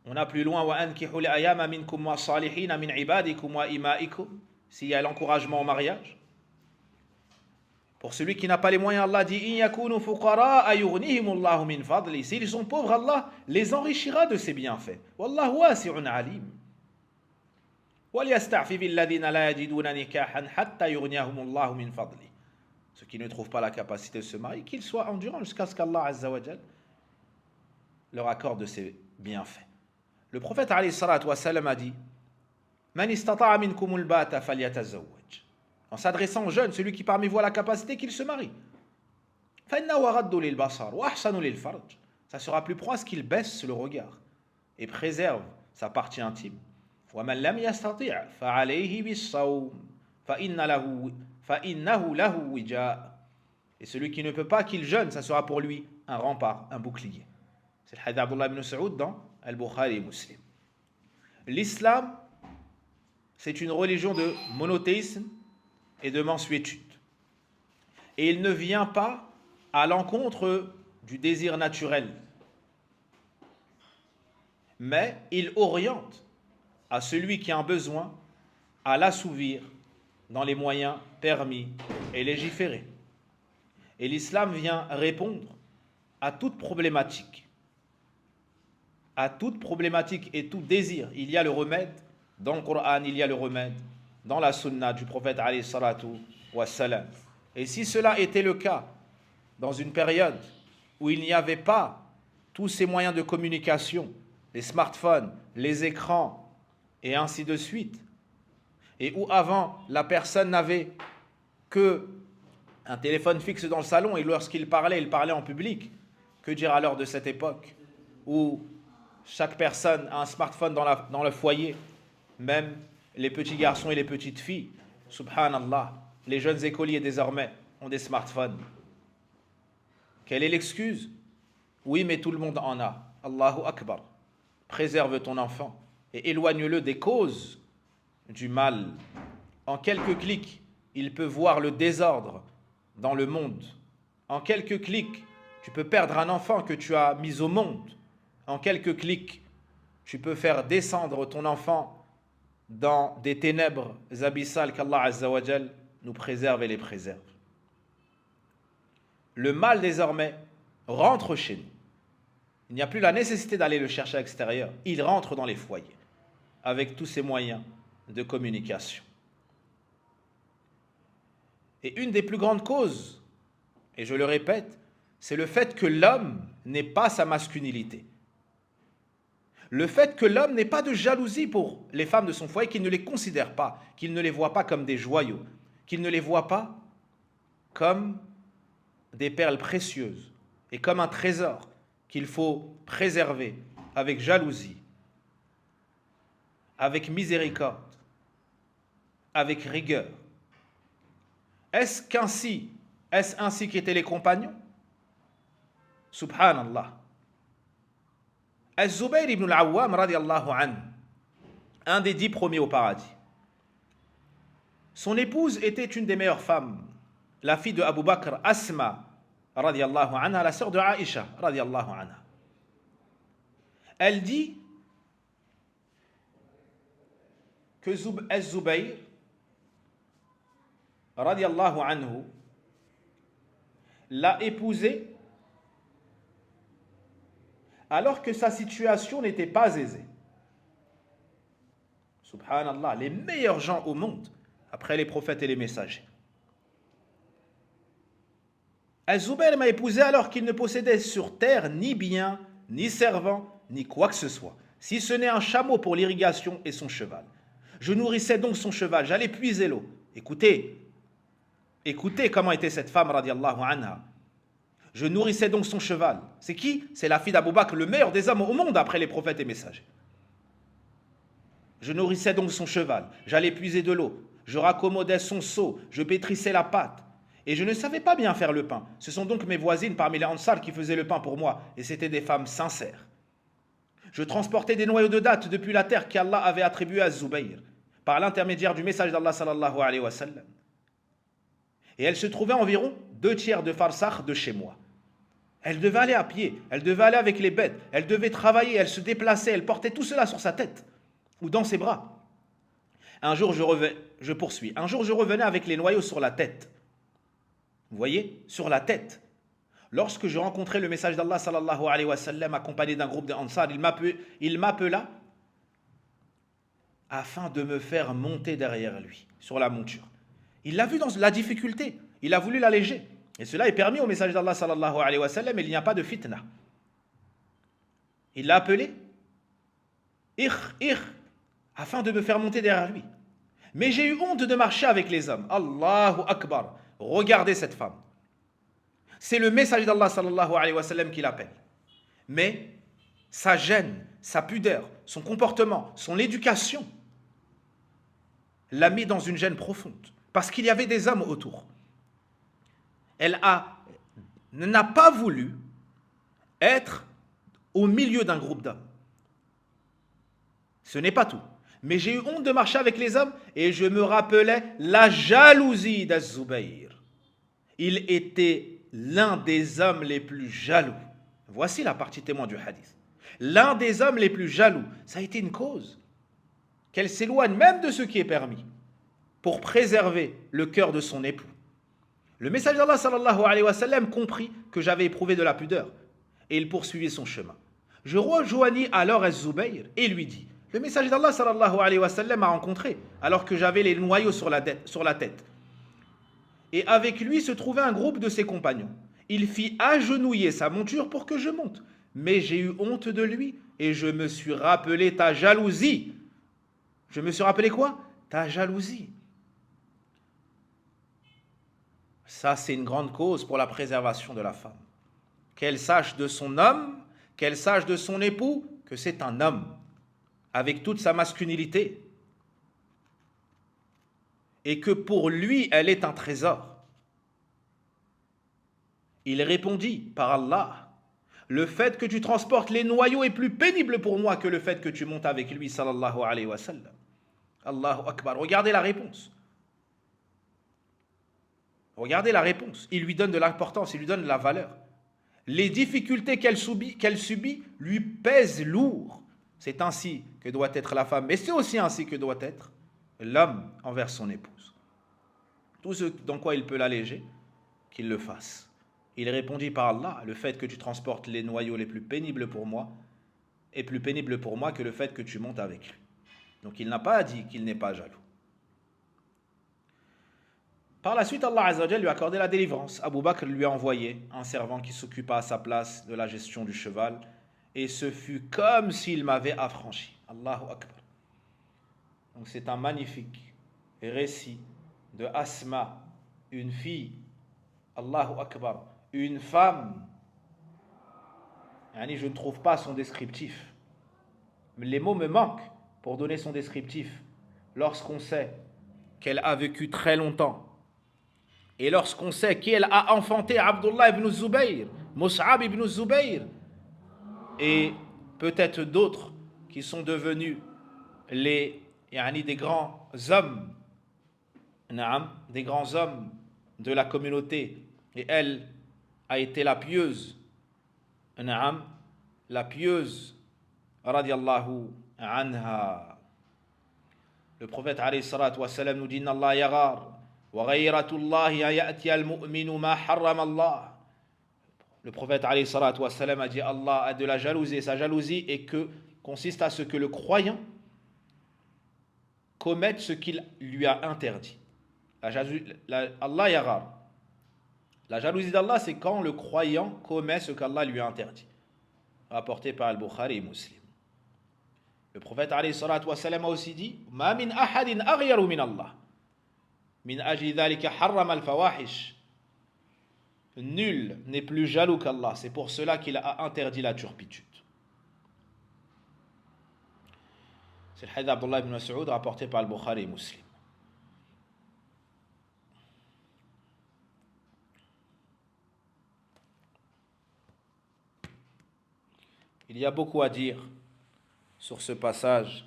On a plus loin وَأَنْكِحُوا الْأَيَامَ مِنْكُمْ وَالصَّالِحِينَ مِنْ عِبَادِكُمْ وَإِمَائِكُمْ. S'il y a l'encouragement au mariage. Pour celui qui n'a pas les moyens, Allah dit إِنْ يَكُونُوا فُقَرَاءَ يُغْنِهِمُ اللَّهُ مِنْ فَضْلِهِ. S'ils sont pauvres, Allah les enrichira de ses bienfaits. وَاللَّهُ وَاسِعٌ عَلِيمٌ. وَلْيَسْتَعْفِفِ الَّذِينَ لَا يَجِدُونَ نِكَاحًا حَتَّى يُغْنِيَهُمُ اللَّهُ مِنْ فَضْلِهِ. Ceux qui ne trouvent pas la capacité de se marier, qu'ils soient endurants jusqu'à ce qu'Allah Azza wa Jal leur accorde de ses bienfaits. Le prophète alayhi salatu wa salam a dit Man istata'a minkum al-bata falyatazawwaj. En s'adressant aux jeunes, celui qui parmi vous a la capacité, qu'il se marie. Fa innahu aghaddu lil-basar wa ahsanu lil-farj. Ça sera plus proche qu'il baisse le regard et préserve sa partie intime. Wa man lam yastati' fa alayhi bis-sawm fa innahu lahu wija'. Et celui qui ne peut pas, qu'il jeûne, ça sera pour lui un rempart, un bouclier. C'est le hadith d'Abdullah ibn Saoud dans Al-Bukhari et Muslim. L'islam, c'est une religion de monothéisme et de mansuétude. Et il ne vient pas à l'encontre du désir naturel, mais il oriente à celui qui a un besoin à l'assouvir dans les moyens permis et légiférés. Et l'islam vient répondre à toute problématique. À toute problématique et tout désir, il y a le remède dans le Coran, il y a le remède dans la sunna du prophète alayhi salatu wa salam. Et si cela était le cas dans une période où il n'y avait pas tous ces moyens de communication, les smartphones, les écrans et ainsi de suite, et où avant la personne n'avait que un téléphone fixe dans le salon et lorsqu'il parlait, il parlait en public, que dire alors de cette époque où chaque personne a un smartphone dans le foyer, même les petits garçons et les petites filles. Subhanallah, les jeunes écoliers désormais ont des smartphones. Quelle est l'excuse? Oui, mais tout le monde en a. Allahu Akbar. Préserve ton enfant et éloigne-le des causes du mal. En quelques clics, il peut voir le désordre dans le monde. En quelques clics, tu peux perdre un enfant que tu as mis au monde. En quelques clics, tu peux faire descendre ton enfant dans des ténèbres abyssales qu'Allah Azza wa Jal nous préserve et les préserve. Le mal désormais rentre chez nous. Il n'y a plus la nécessité d'aller le chercher à l'extérieur. Il rentre dans les foyers avec tous ces moyens de communication. Et une des plus grandes causes, et je le répète, c'est le fait que l'homme n'ait pas sa masculinité. Le fait que l'homme n'ait pas de jalousie pour les femmes de son foyer, qu'il ne les considère pas, qu'il ne les voit pas comme des joyaux, qu'il ne les voit pas comme des perles précieuses et comme un trésor qu'il faut préserver avec jalousie, avec miséricorde, avec rigueur. Est-ce ainsi qu'étaient les compagnons? Subhanallah. Az-Zubayr ibn al-Awwam radiyallahu anhu, un des 10 premiers au paradis. Son épouse était une des meilleures femmes, la fille de Abu Bakr, Asma radiyallahu anha, la sœur de Aïcha radiyallahu anha. Elle dit que Az-Zubayr radiyallahu anhu l'a épousée alors que sa situation n'était pas aisée. Subhanallah, les meilleurs gens au monde, après les prophètes et les messagers. Az-Zubayr m'a épousé alors qu'il ne possédait sur terre ni bien, ni servant, ni quoi que ce soit, si ce n'est un chameau pour l'irrigation et son cheval. Je nourrissais donc son cheval, j'allais puiser l'eau. Écoutez comment était cette femme, radiallahu anha. Je nourrissais donc son cheval. C'est qui? C'est la fille d'Abou Bakr, le meilleur des hommes au monde après les prophètes et messagers. Je nourrissais donc son cheval, j'allais puiser de l'eau, je raccommodais son seau, je pétrissais la pâte. Et je ne savais pas bien faire le pain. Ce sont donc mes voisines parmi les Ansar qui faisaient le pain pour moi, et c'étaient des femmes sincères. Je transportais des noyaux de dattes depuis la terre qu'Allah avait attribuée à Zubayr, par l'intermédiaire du message d'Allah sallallahu alayhi wa sallam. Et elle se trouvait environ 2/3 de farsakh de chez moi. Elle devait aller à pied, elle devait aller avec les bêtes, elle devait travailler, elle se déplaçait, elle portait tout cela sur sa tête ou dans ses bras. Un jour, je poursuis. Un jour, je revenais avec les noyaux sur la tête. Vous voyez, sur la tête. Lorsque je rencontrais le message d'Allah sallallahu alayhi wa sallam accompagné d'un groupe d'Ansar, il m'appela afin de me faire monter derrière lui, sur la monture. Il l'a vu dans la difficulté, il a voulu l'alléger. Et cela est permis au message d'Allah sallallahu alayhi wa sallam, il n'y a pas de fitna. Il l'a appelé afin de me faire monter derrière lui. Mais j'ai eu honte de marcher avec les hommes. Allahu Akbar. Regardez cette femme. C'est le message d'Allah sallallahu alayhi wa sallam qui l'appelle. Mais sa gêne, sa pudeur, son comportement, son éducation l'a mis dans une gêne profonde. Parce qu'il y avait des hommes autour. Elle n'a pas voulu être au milieu d'un groupe d'hommes. Ce n'est pas tout. Mais j'ai eu honte de marcher avec les hommes et je me rappelais la jalousie d'Az-Zubayr. Il était l'un des hommes les plus jaloux. Voici la partie témoin du hadith. L'un des hommes les plus jaloux. Ça a été une cause. Qu'elle s'éloigne même de ce qui est permis pour préserver le cœur de son époux. Le messager d'Allah sallallahu alayhi wa sallam comprit que j'avais éprouvé de la pudeur et il poursuivit son chemin. Je rejoignis alors Az-Zubayr et lui dis: le messager d'Allah sallallahu alayhi wa sallam m'a rencontré alors que j'avais les noyaux sur la tête. Et avec lui se trouvait un groupe de ses compagnons. Il fit agenouiller sa monture pour que je monte. Mais j'ai eu honte de lui et je me suis rappelé ta jalousie. Je me suis rappelé quoi? Ta jalousie. Ça, c'est une grande cause pour la préservation de la femme. Qu'elle sache de son homme, qu'elle sache de son époux que c'est un homme avec toute sa masculinité et que pour lui, elle est un trésor. Il répondit: par Allah, le fait que tu transportes les noyaux est plus pénible pour moi que le fait que tu montes avec lui, sallallahu alayhi wa sallam. Allahu Akbar. Regardez la réponse. Regardez la réponse. Il lui donne de l'importance, il lui donne de la valeur. Les difficultés qu'elle subit lui pèsent lourd. C'est ainsi que doit être la femme, mais c'est aussi ainsi que doit être l'homme envers son épouse. Tout ce dans quoi il peut l'alléger, qu'il le fasse. Il répondit: par Allah, le fait que tu transportes les noyaux les plus pénibles pour moi est plus pénible pour moi que le fait que tu montes avec lui. Donc il n'a pas dit qu'il n'est pas jaloux. Par la suite, Allah Azza wa Jalla lui a accordé la délivrance. Abu Bakr lui a envoyé un servant qui s'occupa à sa place de la gestion du cheval. Et ce fut comme s'il m'avait affranchi. Allahu Akbar. Donc c'est un magnifique récit de Asma, une fille, Allahu Akbar, une femme. Je ne trouve pas son descriptif. Mais les mots me manquent pour donner son descriptif. Lorsqu'on sait qu'elle a vécu très longtemps, et lorsqu'on sait qu'elle a enfanté Abdullah ibn Zubayr, Mus'ab ibn Zubayr, et peut-être d'autres qui sont devenus des grands hommes, des grands hommes de la communauté, et elle a été la pieuse, radiallahu anha. Le prophète alayhi salatu wa salam nous dit: Inna Allah yaghar wa ghayratullahi ayati al-mu'minu ma harram Allah. Le prophète alayhi salatu wa salam a dit: Allah a de la jalousie, et sa jalousie consiste à ce que le croyant commette ce qu'il lui a interdit. Allah yaghar. La jalousie d'Allah, c'est quand le croyant commet ce qu'Allah lui a interdit. Rapporté par Al-Bukhari et Muslim. Le prophète alayhi salatu wa salam a aussi dit Ma min ahadin aghyaru min Allah. Min ajli dhalika harram al-fawahish. Nul n'est plus jaloux qu'Allah. C'est pour cela qu'il a interdit la turpitude. C'est le hadith d'Abdullah ibn Mas'ud rapporté par Al-Bukhari et Muslim. Il y a beaucoup à dire sur ce passage.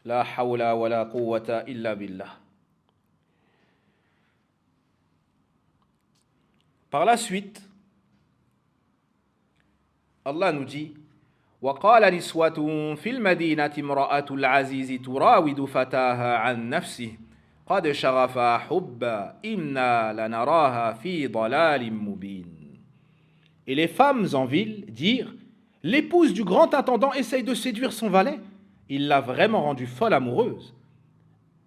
La hawla wa la quwwata illa billah. Par la suite, Allah nous dit وقال نسوة في المدينة امرأة العزيز تراود فتاها عن نفسه قد شغفها حبا إنا لنراها في ضلال مبين. Et les femmes en ville dirent l'épouse du grand intendant essaye de séduire son valet. Il l'a vraiment rendue folle amoureuse.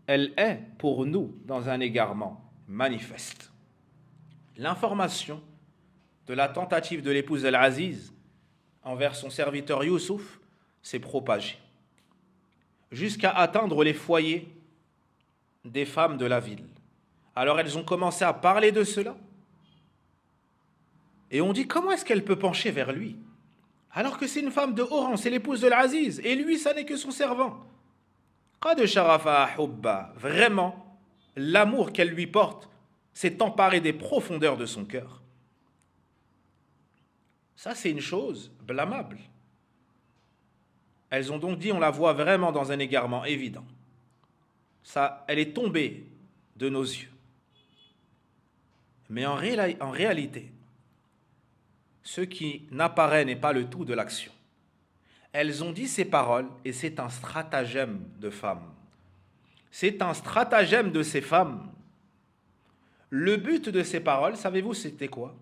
Elle est pour nous dans un égarement manifeste. L'information de la tentative de l'épouse Al-Aziz envers son serviteur Youssouf s'est propagée jusqu'à atteindre les foyers des femmes de la ville. Alors elles ont commencé à parler de cela et on dit comment est-ce qu'elle peut pencher vers lui alors que c'est une femme de haut rang, c'est l'épouse de l'Aziz et lui ça n'est que son servant. Qad sharafa hubba, vraiment l'amour qu'elle lui porte s'est emparé des profondeurs de son cœur. Ça, c'est une chose blâmable. Elles ont donc dit, on la voit vraiment dans un égarement évident. Ça, elle est tombée de nos yeux. Mais en réalité, ce qui n'apparaît n'est pas le tout de l'action. Elles ont dit ces paroles et c'est un stratagème de femmes. C'est un stratagème de ces femmes. Le but de ces paroles, savez-vous c'était quoi?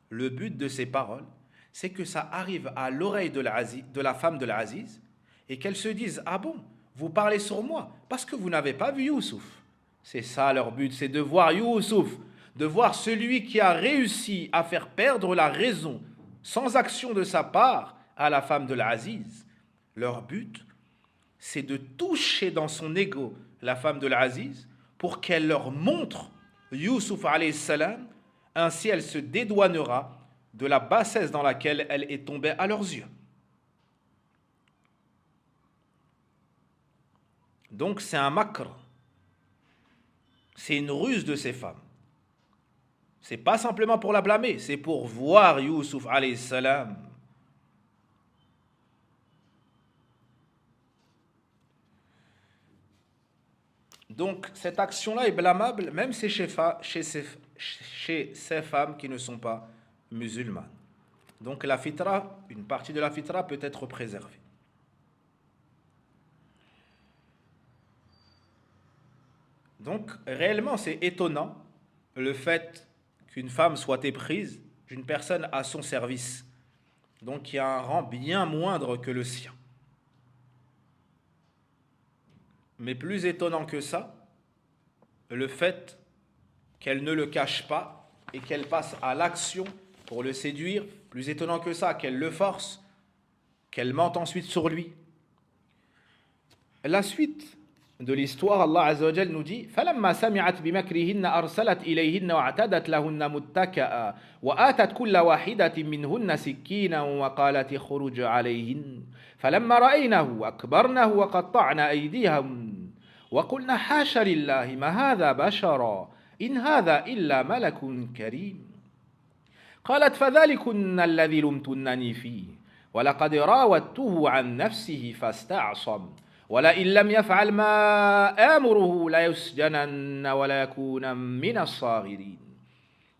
Le but de ces paroles, c'est que ça arrive à l'oreille de la femme de l'Aziz et qu'elle se dise « Ah bon, vous parlez sur moi parce que vous n'avez pas vu Youssouf. » C'est ça leur but, c'est de voir Youssouf, de voir celui qui a réussi à faire perdre la raison sans action de sa part à la femme de l'Aziz. Leur but, c'est de toucher dans son ego la femme de l'Aziz pour qu'elle leur montre Youssouf alayhi salam. Ainsi, elle se dédouanera de la bassesse dans laquelle elle est tombée à leurs yeux. Donc, c'est un makr. C'est une ruse de ces femmes. C'est pas simplement pour la blâmer, c'est pour voir Youssouf alayhi salam. Donc, cette action-là est blâmable, même chez ces femmes qui ne sont pas musulmanes. Donc la fitra, une partie de la fitra peut être préservée. Donc réellement c'est étonnant le fait qu'une femme soit éprise d'une personne à son service, donc qui a un rang bien moindre que le sien. Mais plus étonnant que ça, le fait qu'elle ne le cache pas et qu'elle passe à l'action pour le séduire, plus étonnant que ça, qu'elle le force, qu'elle mente ensuite sur lui. La suite de l'histoire, Allah Azza wa Jal nous dit فَلَمَّا سَمِعَتْ بِمَكْرِهِنَّ أَرْسَلَتْ إِلَيْهِنَّ وَاعْتَدَتْ لَهُنَّ مُتَّكَأً وَآتَتْ كُلَّ وَاحِدَةٍ مِّنْهُنَّ سِكِّينًا وَقَالَتْ اخْرُجْ عَلَيْهِنَّ فَلَمَّا رَأَيْنَهُ أَكْبَرْنَهُ وَقَطَّعْنَ أَيْدِيهَنَّ وَقُلْنَ حَاشَ لِلَّهِ مَا هَذَا بَشَرًا إِنْ هَذَا إِلَّا مَلَكٌ كَرِيمٌ قالت فذلكن الذي لمتنني فيه ولقد راودته عن نفسه فاستعصم ولئن لم يفعل ما آمره ليسجنن وليكون من الصاغرين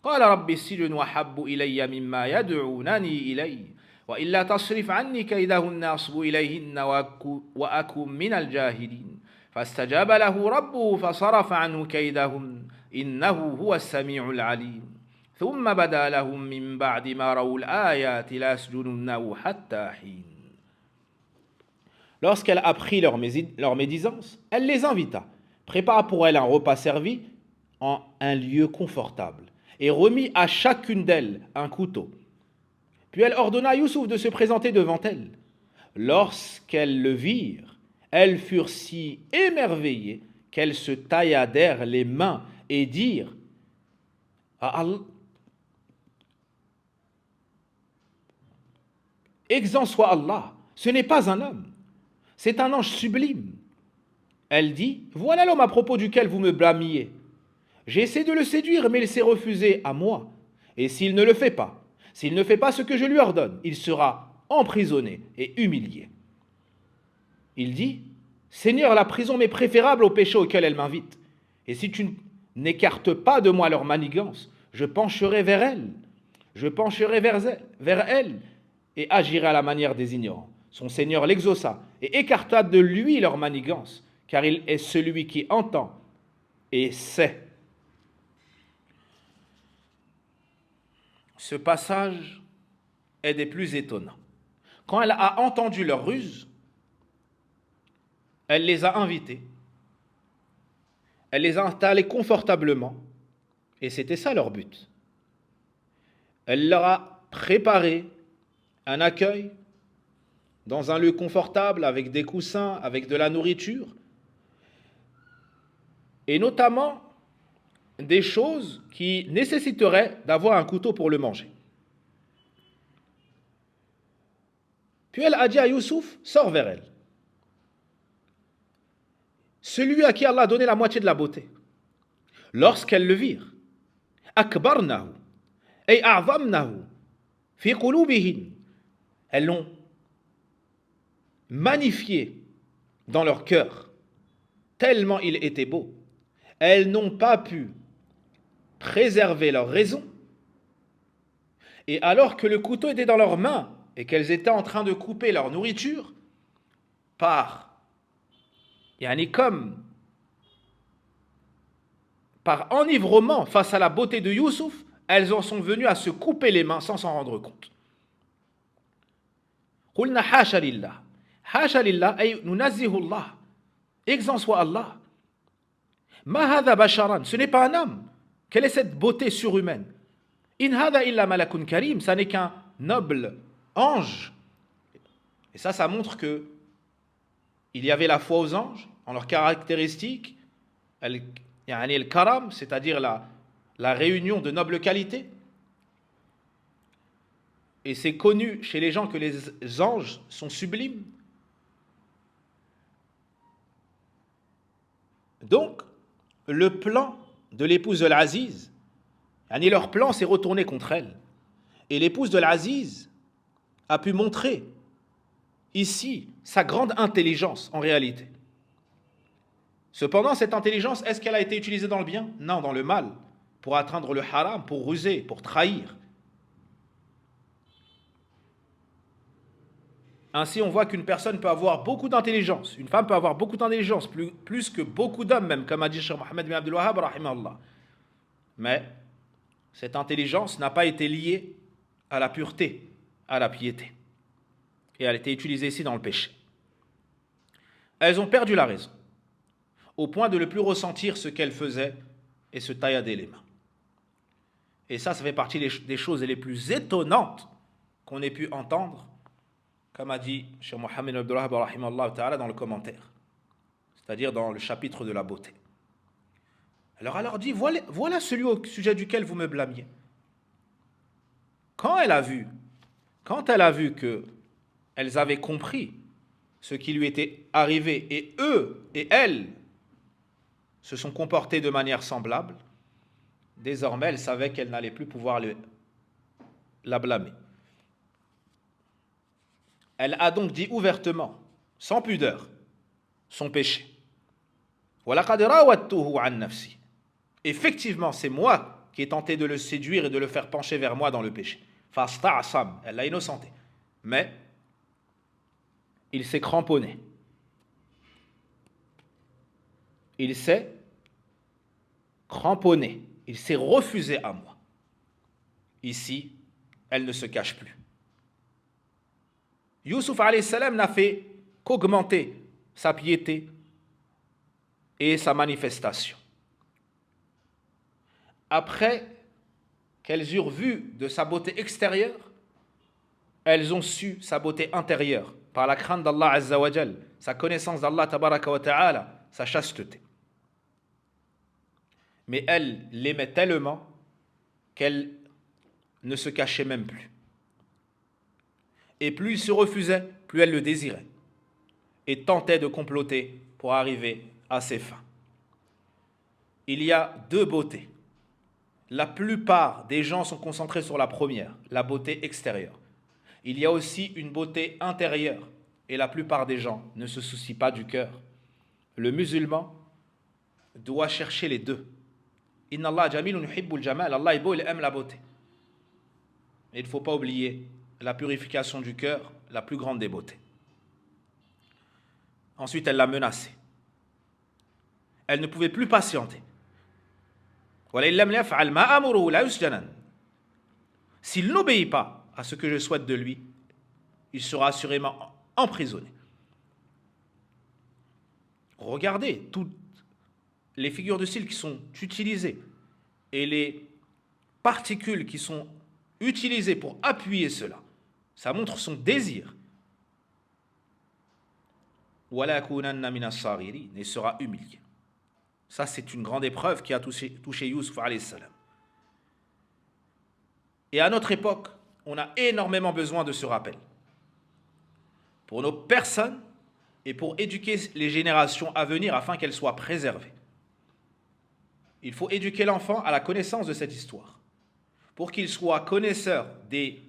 قال رب السجن أحب إلي مما يدعونني إليه وإلا تصرف عني كيدهن أصب إليهن وأكن من الجاهلين فاستجاب له ربه فصرف عنه كيدهن إنه هو السميع العليم ثم بدا لهم من بعد ما رأوا الآيات ليسجننه حتى حين. Lorsqu'elle apprit leur médisance, elle les invita, prépara pour elle un repas servi en un lieu confortable et remit à chacune d'elles un couteau. Puis elle ordonna à Youssouf de se présenter devant elles. Lorsqu'elles le virent, elles furent si émerveillées qu'elles se tailladèrent les mains et dirent à Allah, exempt soit Allah, ce n'est pas un homme, c'est un ange sublime. Elle dit, voilà l'homme à propos duquel vous me blâmiez. J'ai essayé de le séduire, mais il s'est refusé à moi. Et s'il ne le fait pas, s'il ne fait pas ce que je lui ordonne, il sera emprisonné et humilié. Il dit, Seigneur, la prison m'est préférable au péché auquel elle m'invite. Et si tu n'écartes pas de moi leur manigance, je pencherai vers elle. Je pencherai vers elle et agirai à la manière des ignorants. Son Seigneur l'exauça et écarta de lui leur manigance, car il est celui qui entend et sait. Ce passage est des plus étonnants. Quand elle a entendu leur ruse, elle les a invités, elle les a installés confortablement, et c'était ça leur but. Elle leur a préparé un accueil dans un lieu confortable, avec des coussins, avec de la nourriture, et notamment des choses qui nécessiteraient d'avoir un couteau pour le manger. Puis elle a dit à Youssouf, sors vers elle. Celui à qui Allah a donné la moitié de la beauté. Lorsqu'elles le virent, akbarnahu, ay a'zamnahu, fi qulubihin, elles l'ont magnifié dans leur cœur, tellement il était beau. Elles n'ont pas pu préserver leur raison. Et alors que le couteau était dans leurs mains et qu'elles étaient en train de couper leur nourriture, comme par enivrement face à la beauté de Youssouf, elles en sont venues à se couper les mains sans s'en rendre compte. Qulna hasha lillah. Hasha lillah ay nunazzihu Allah. Exempt soit Allah. Ma hadha basharan, ce n'est pas un homme. Quelle est cette beauté surhumaine? In hadha illa malakun karim, ça n'est qu'un noble ange. Et ça montre que il y avait la foi aux anges, en leurs caractéristiques, al-karam, c'est-à-dire la réunion de nobles qualités. Et c'est connu chez les gens que les anges sont sublimes. Donc, le plan de l'épouse de l'Aziz, leur plan s'est retourné contre elle. Et l'épouse de l'Aziz a pu montrer ici sa grande intelligence en réalité. Cependant, cette intelligence, est-ce qu'elle a été utilisée dans le bien? Non, dans le mal, pour atteindre le haram, pour ruser, pour trahir. Ainsi, on voit qu'une personne peut avoir beaucoup d'intelligence, une femme peut avoir beaucoup d'intelligence, plus que beaucoup d'hommes même, comme a dit Cheikh Mohammed bin Abdul Wahhab, rahimahullah. Mais cette intelligence n'a pas été liée à la pureté, à la piété. Et elle a été utilisée ici dans le péché. Elles ont perdu la raison, au point de ne plus ressentir ce qu'elles faisaient et se taillader les mains. Et ça fait partie des choses les plus étonnantes qu'on ait pu entendre, comme a dit Cheikh Mohammed bin Abdul Wahhab rahimahullah ta'ala dans le commentaire, c'est-à-dire dans le chapitre de la beauté. Alors elle leur dit, voilà celui au sujet duquel vous me blâmiez. Quand elle a vu qu'elles avaient compris ce qui lui était arrivé, et eux et elles se sont comportés de manière semblable, désormais elle savait qu'elle n'allait plus pouvoir la blâmer. Elle a donc dit ouvertement, sans pudeur, son péché. Effectivement, c'est moi qui ai tenté de le séduire et de le faire pencher vers moi dans le péché. Elle l'a innocenté. Mais il s'est cramponné. Il s'est cramponné. Il s'est refusé à moi. Ici, elle ne se cache plus. Youssouf alayhi salam n'a fait qu'augmenter sa piété et sa manifestation. Après qu'elles eurent vu de sa beauté extérieure, elles ont su sa beauté intérieure, par la crainte d'Allah Azza wa Jal, sa connaissance d'Allah Tabaraka wa Ta'ala, sa chasteté. Mais elle l'aimait tellement qu'elle ne se cachait même plus. Et plus il se refusait, plus elle le désirait et tentait de comploter pour arriver à ses fins. Il y a deux beautés. La plupart des gens sont concentrés sur la première, la beauté extérieure. Il y a aussi une beauté intérieure et la plupart des gens ne se soucient pas du cœur. Le musulman doit chercher les deux. Inna Allah jamilun yuhibbul jamal. Allah est beau, il aime la beauté. Et il ne faut pas oublier la purification du cœur, la plus grande des beautés. Ensuite, elle l'a menacé. Elle ne pouvait plus patienter. S'il n'obéit pas à ce que je souhaite de lui, il sera assurément emprisonné. Regardez toutes les figures de style qui sont utilisées et les particules qui sont utilisées pour appuyer cela. Ça montre son désir. Et sera humilié. Ça, c'est une grande épreuve qui a touché Youssouf alayhi salam. Et à notre époque, on a énormément besoin de ce rappel. Pour nos personnes et pour éduquer les générations à venir afin qu'elles soient préservées. Il faut éduquer l'enfant à la connaissance de cette histoire. Pour qu'il soit connaisseur des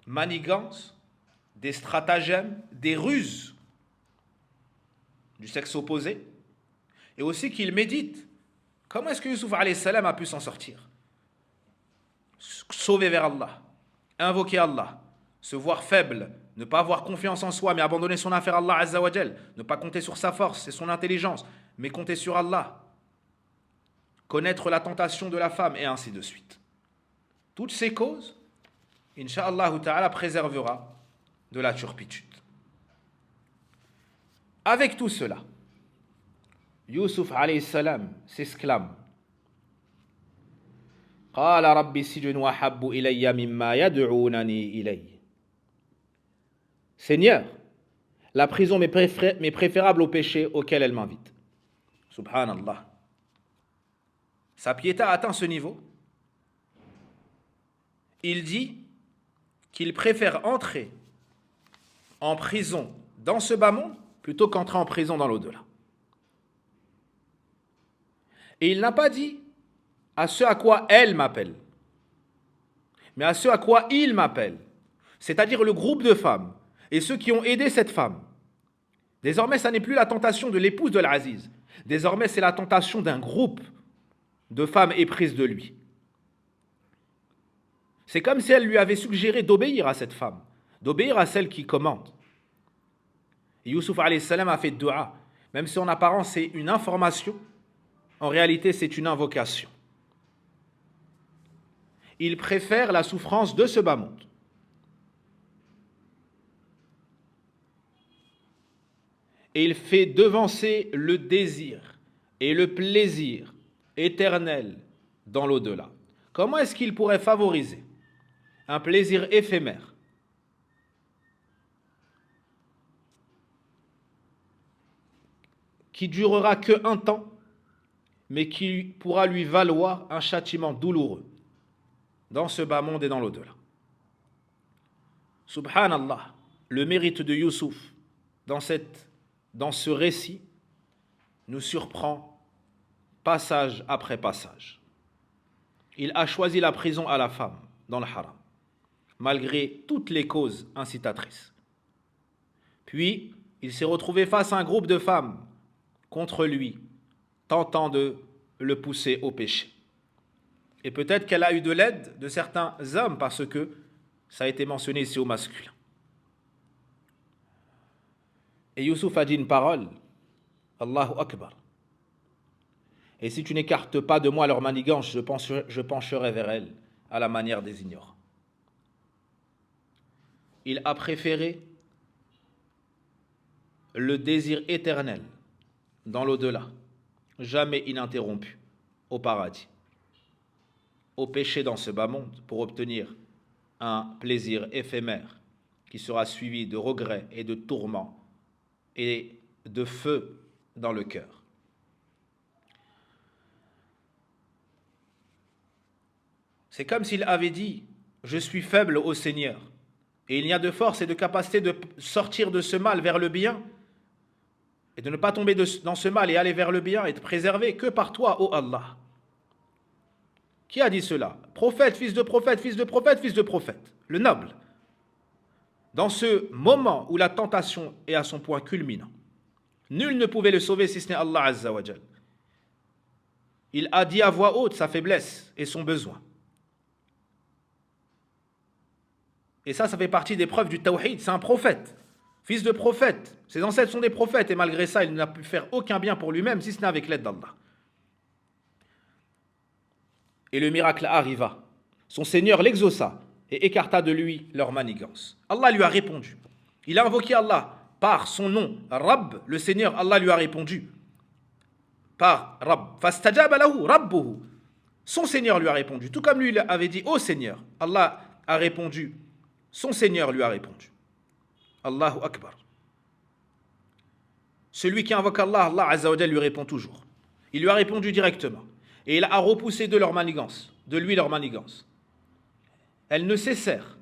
manigances, des stratagèmes, des ruses du sexe opposé, et aussi qu'il médite comment est-ce que Youssouf alayhi salam a pu s'en sortir. Sauver vers Allah, invoquer Allah, se voir faible, ne pas avoir confiance en soi, mais abandonner son affaire à Allah Azza wa Jal, ne pas compter sur sa force et son intelligence, mais compter sur Allah, connaître la tentation de la femme, et ainsi de suite. Toutes ces causes, Inch'Allah Ta'ala, préservera de la turpitude. Avec tout cela, Youssouf alayhi salam s'exclame: Qala rabbi sijnu ahabbu ilayya mimma yad'unani ilayhi. Seigneur, la prison m'est préférable au péché auquel elle m'invite. Subhanallah. Sa piété a atteint ce niveau. Il dit qu'il préfère entrer en prison dans ce bas monde plutôt qu'entrer en prison dans l'au-delà. Et il n'a pas dit à ce à quoi elle m'appelle, mais à ce à quoi il m'appelle, c'est-à-dire le groupe de femmes et ceux qui ont aidé cette femme. Désormais, ça n'est plus la tentation de l'épouse de l'Aziz. Désormais, c'est la tentation d'un groupe de femmes éprises de lui. C'est comme si elle lui avait suggéré d'obéir à cette femme, d'obéir à celle qui commande. Et Youssouf alayhi salam a fait dua, même si en apparence c'est une information, en réalité c'est une invocation. Il préfère la souffrance de ce bas monde. Et il fait devancer le désir et le plaisir éternel dans l'au-delà. Comment est-ce qu'il pourrait favoriser un plaisir éphémère qui durera que un temps, mais qui pourra lui valoir un châtiment douloureux dans ce bas monde et dans l'au-delà. Subhanallah, le mérite de Youssouf dans ce récit nous surprend passage après passage. Il a choisi la prison à la femme dans le haram, malgré toutes les causes incitatrices. Puis, il s'est retrouvé face à un groupe de femmes contre lui, tentant de le pousser au péché. Et peut-être qu'elle a eu de l'aide de certains hommes, parce que ça a été mentionné ici au masculin. Et Youssouf a dit une parole, Allahu Akbar. Et si tu n'écartes pas de moi leur manigance, je pencherai vers elles à la manière des ignorants. Il a préféré le désir éternel dans l'au-delà, jamais ininterrompu, au paradis, au péché dans ce bas monde pour obtenir un plaisir éphémère qui sera suivi de regrets et de tourments et de feu dans le cœur. C'est comme s'il avait dit « Je suis faible ô Seigneur, et il n'y a de force et de capacité de sortir de ce mal vers le bien, et de ne pas tomber dans ce mal et aller vers le bien et être préservé que par toi, ô Allah. » Qui a dit cela? Prophète, fils de prophète, fils de prophète, fils de prophète, le noble. Dans ce moment où la tentation est à son point culminant, nul ne pouvait le sauver si ce n'est Allah Azza wa Jal. Il a dit à voix haute sa faiblesse et son besoin. Et ça fait partie des preuves du tawhid. C'est un prophète, fils de prophète. Ses ancêtres sont des prophètes et malgré ça, il n'a pu faire aucun bien pour lui-même si ce n'est avec l'aide d'Allah. Et le miracle arriva. Son Seigneur l'exauça et écarta de lui leur manigance. Allah lui a répondu. Il a invoqué Allah par son nom, Rabb, le Seigneur. Allah lui a répondu par Rabb. Fastajaba lahu Rabbuhu. Son Seigneur lui a répondu. Tout comme lui il avait dit, ô Seigneur. Allah a répondu. Son Seigneur lui a répondu. Allahu Akbar. Celui qui invoque Allah, Allah Azza wa Jalla lui répond toujours. Il lui a répondu directement. Et il a repoussé de lui leur manigance. Elles ne cessèrent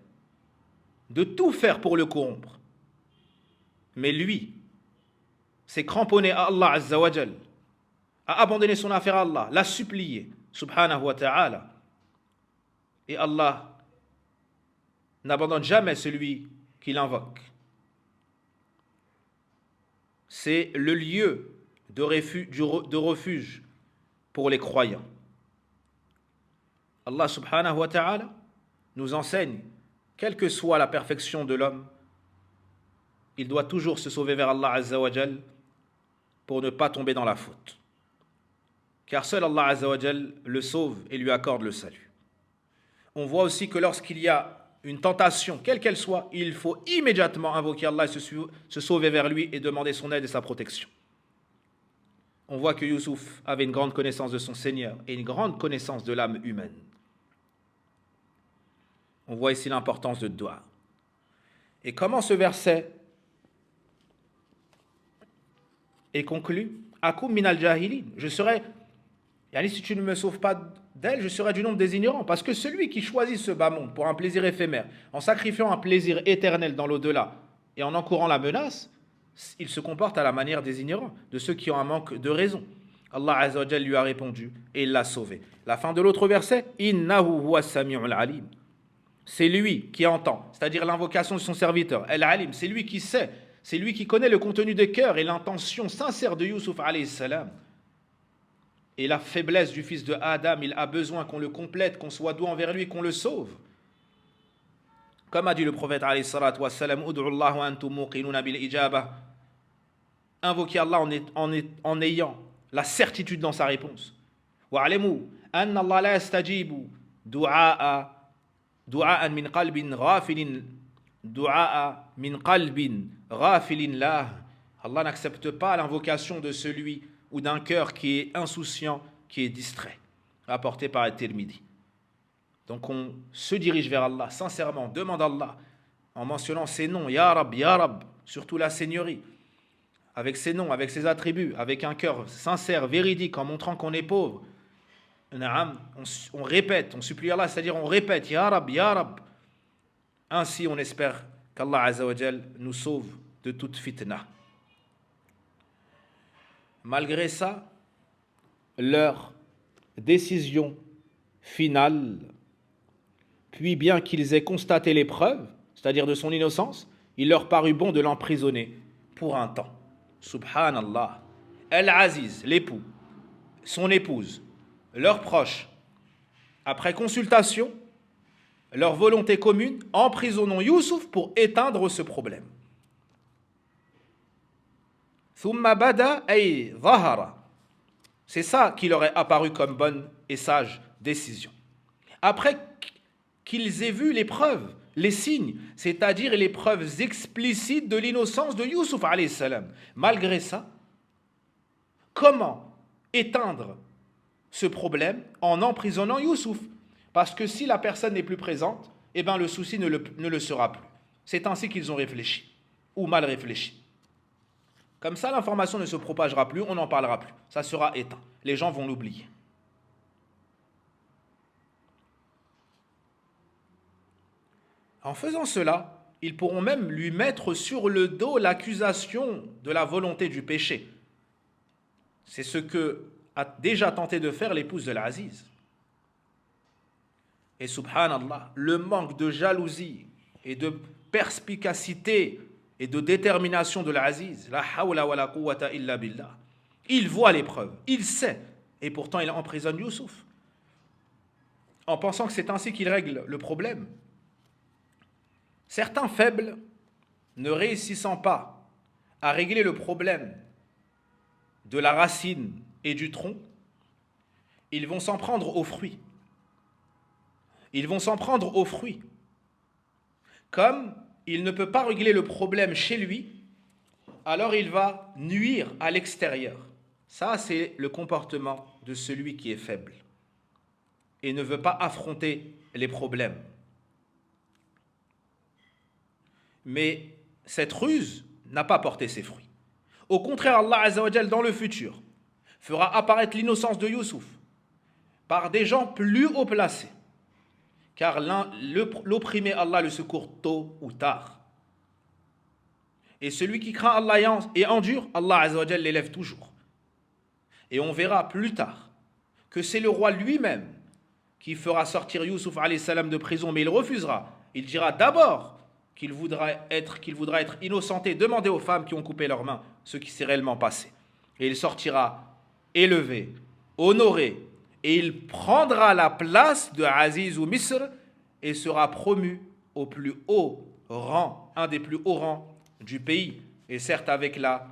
de tout faire pour le corrompre. Mais lui s'est cramponné à Allah Azza wa Jal, a abandonné son affaire à Allah, l'a supplié, subhanahu wa ta'ala. Et Allah n'abandonne jamais celui qui l'invoque. C'est le lieu de refuge pour les croyants. Allah subhanahu wa ta'ala nous enseigne, quelle que soit la perfection de l'homme, il doit toujours se sauver vers Allah Azza wa Jal pour ne pas tomber dans la faute. Car seul Allah Azza wa Jal le sauve et lui accorde le salut. On voit aussi que lorsqu'il y a une tentation, quelle qu'elle soit, il faut immédiatement invoquer Allah et se sauver vers lui et demander son aide et sa protection. On voit que Youssouf avait une grande connaissance de son Seigneur et une grande connaissance de l'âme humaine. On voit ici l'importance de dua. Et comment ce verset est conclu? Akum min al-jahilin. Je serai, si tu ne me sauves pas d'elle, je serai du nombre des ignorants. Parce que celui qui choisit ce bas monde pour un plaisir éphémère, en sacrifiant un plaisir éternel dans l'au-delà et en encourant la menace, il se comporte à la manière des ignorants, de ceux qui ont un manque de raison. Allah Azza wa Jalla lui a répondu et il l'a sauvé. La fin de l'autre verset, Innahu huwa as-sami'ul alim. C'est lui qui entend, c'est-à-dire l'invocation de son serviteur. Al-alim, c'est lui qui sait, c'est lui qui connaît le contenu des cœurs et l'intention sincère de Youssouf alayhi salam. Et la faiblesse du fils de Adam, il a besoin qu'on le complète, qu'on soit doux envers lui, qu'on le sauve. Comme a dit le prophète alayhi salatu wa salam, Ud'u Allah wa antum muqinuna bil ijabah. Invoquez Allah en ayant la certitude dans sa réponse. Wa'alamu anna Allah la yastajibu du'a'a min qalbin ghafilin lah. Allah n'accepte pas l'invocation de celui ou d'un cœur qui est insouciant, qui est distrait. Rapporté par At-Tirmidhi. Donc on se dirige vers Allah sincèrement, demande Allah en mentionnant ses noms, Ya Rab, surtout la Seigneurie, avec ses noms, avec ses attributs, avec un cœur sincère, véridique, en montrant qu'on est pauvre. On répète, on supplie Allah, c'est-à-dire on répète, Ya Rab. Ainsi on espère qu'Allah Azza wa Jal nous sauve de toute fitna. Malgré ça, leur décision finale, puis bien qu'ils aient constaté l'épreuve, c'est-à-dire de son innocence, il leur parut bon de l'emprisonner pour un temps. Subhanallah. Al-Aziz, l'époux, son épouse, leurs proches, après consultation, leur volonté commune, emprisonnons Youssouf pour éteindre ce problème. Thumma bada ay zahara. C'est ça qui leur est apparu comme bonne et sage décision. Après qu'ils aient vu les preuves, les signes, c'est-à-dire les preuves explicites de l'innocence de Youssouf alayhi salam. Malgré ça, comment éteindre ce problème en emprisonnant Youssouf? Parce que si la personne n'est plus présente, eh bien le souci ne le sera plus. C'est ainsi qu'ils ont réfléchi, ou mal réfléchi. Comme ça, l'information ne se propagera plus, on n'en parlera plus. Ça sera éteint. Les gens vont l'oublier. En faisant cela, ils pourront même lui mettre sur le dos l'accusation de la volonté du péché. C'est ce que a déjà tenté de faire l'épouse de l'Aziz. Et subhanallah, le manque de jalousie et de perspicacité et de détermination de l'Aziz, la hawla wa la quwwata illa billah. Il voit l'épreuve, il sait, et pourtant il emprisonne Youssouf, en pensant que c'est ainsi qu'il règle le problème. Certains faibles, ne réussissant pas à régler le problème de la racine et du tronc, ils vont s'en prendre aux fruits. Ils vont s'en prendre aux fruits. Comme il ne peut pas régler le problème chez lui, alors il va nuire à l'extérieur. Ça, c'est le comportement de celui qui est faible et ne veut pas affronter les problèmes. Mais cette ruse n'a pas porté ses fruits. Au contraire, Allah Azza wa Jal, dans le futur, fera apparaître l'innocence de Youssouf par des gens plus haut placés. Car l'opprimé, Allah le secourt tôt ou tard. Et celui qui craint Allah et endure, Allah Azza wa Jal l'élève toujours. Et on verra plus tard que c'est le roi lui-même qui fera sortir Youssouf alayhi salam de prison, mais il refusera. Il dira d'abord qu'il voudra être innocenté, demander aux femmes qui ont coupé leurs mains ce qui s'est réellement passé. Et il sortira élevé, honoré, et il prendra la place de Aziz ou Misr et sera promu au plus haut rang, un des plus hauts rangs du pays. Et certes, avec la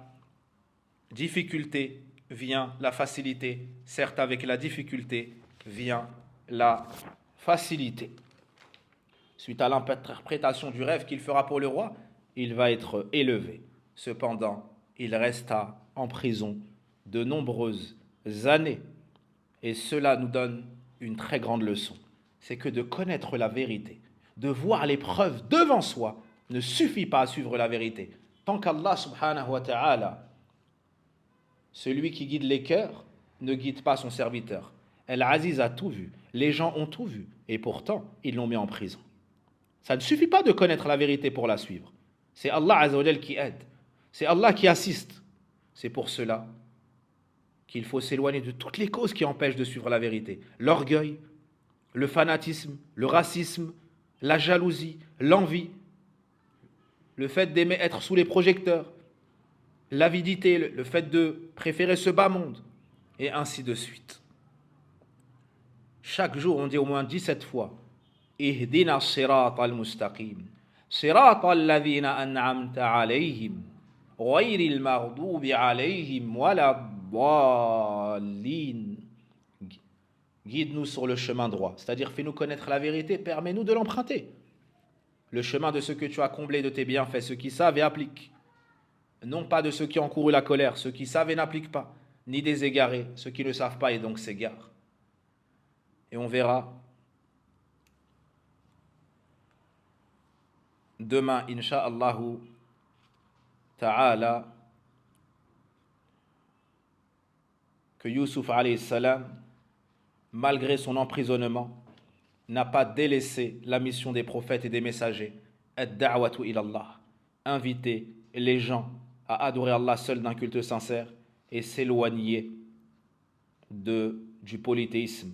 difficulté vient la facilité. Certes, avec la difficulté vient la facilité. Suite à l'interprétation du rêve qu'il fera pour le roi, il va être élevé. Cependant, il resta en prison de nombreuses années. Et cela nous donne une très grande leçon. C'est que de connaître la vérité, de voir les preuves devant soi, ne suffit pas à suivre la vérité. Tant qu'Allah subhanahu wa ta'ala, celui qui guide les cœurs, ne guide pas son serviteur. Al-Aziz a tout vu, les gens ont tout vu, et pourtant, ils l'ont mis en prison. Ça ne suffit pas de connaître la vérité pour la suivre. C'est Allah Azza wa Jal qui aide. C'est Allah qui assiste. C'est pour cela qu'il faut s'éloigner de toutes les causes qui empêchent de suivre la vérité. L'orgueil, le fanatisme, le racisme, la jalousie, l'envie, le fait d'aimer être sous les projecteurs, l'avidité, le fait de préférer ce bas monde, et ainsi de suite. Chaque jour, on dit au moins 17 fois Ihdina as-sirata al-mustaqim, sirata alladhina an'amta alayhim, ghayril maghdubi alayhim waladdallin. Guide-nous sur le chemin droit, c'est-à-dire fais-nous connaître la vérité, permets-nous de l'emprunter. Le chemin de ceux que tu as comblés de tes bienfaits, ceux qui savent et appliquent. Non pas de ceux qui ont couru la colère, ceux qui savent et n'appliquent pas, ni des égarés, ceux qui ne savent pas et donc s'égarent. Et on verra demain, incha'Allah ta'ala, que Youssouf alayhi salam, malgré son emprisonnement, n'a pas délaissé la mission des prophètes et des messagers, ad-da'watu ilallah, inviter les gens à adorer Allah seul d'un culte sincère et s'éloigner du polythéisme.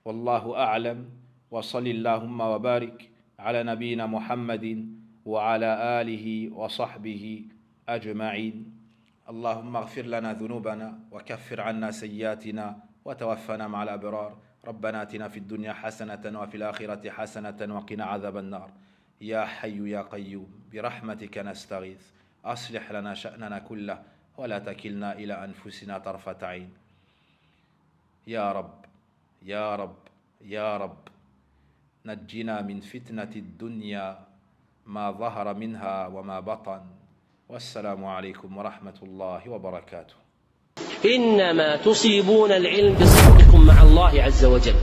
Wallahu a'lam wa salillahumma wa barik ala nabiyyina Muhammadin wa ala alihi wa sahbihi ajma'in. Allahumma ighfir lana dhunubana wa kaffir 'anna sayyiatina wa tawaffana ma'al abrar. ربنا آتنا في الدنيا حسنة وفي الآخرة حسنة وقنا عذاب النار يا حي يا قيوم برحمتك نستغيث أصلح لنا شأننا كله ولا تكلنا إلى أنفسنا طرفة عين يا رب يا رب يا رب نجنا من فتنة الدنيا ما ظهر منها وما بطن والسلام عليكم ورحمة الله وبركاته. إنما تصيبون العلم بصدقكم مع الله عز وجل.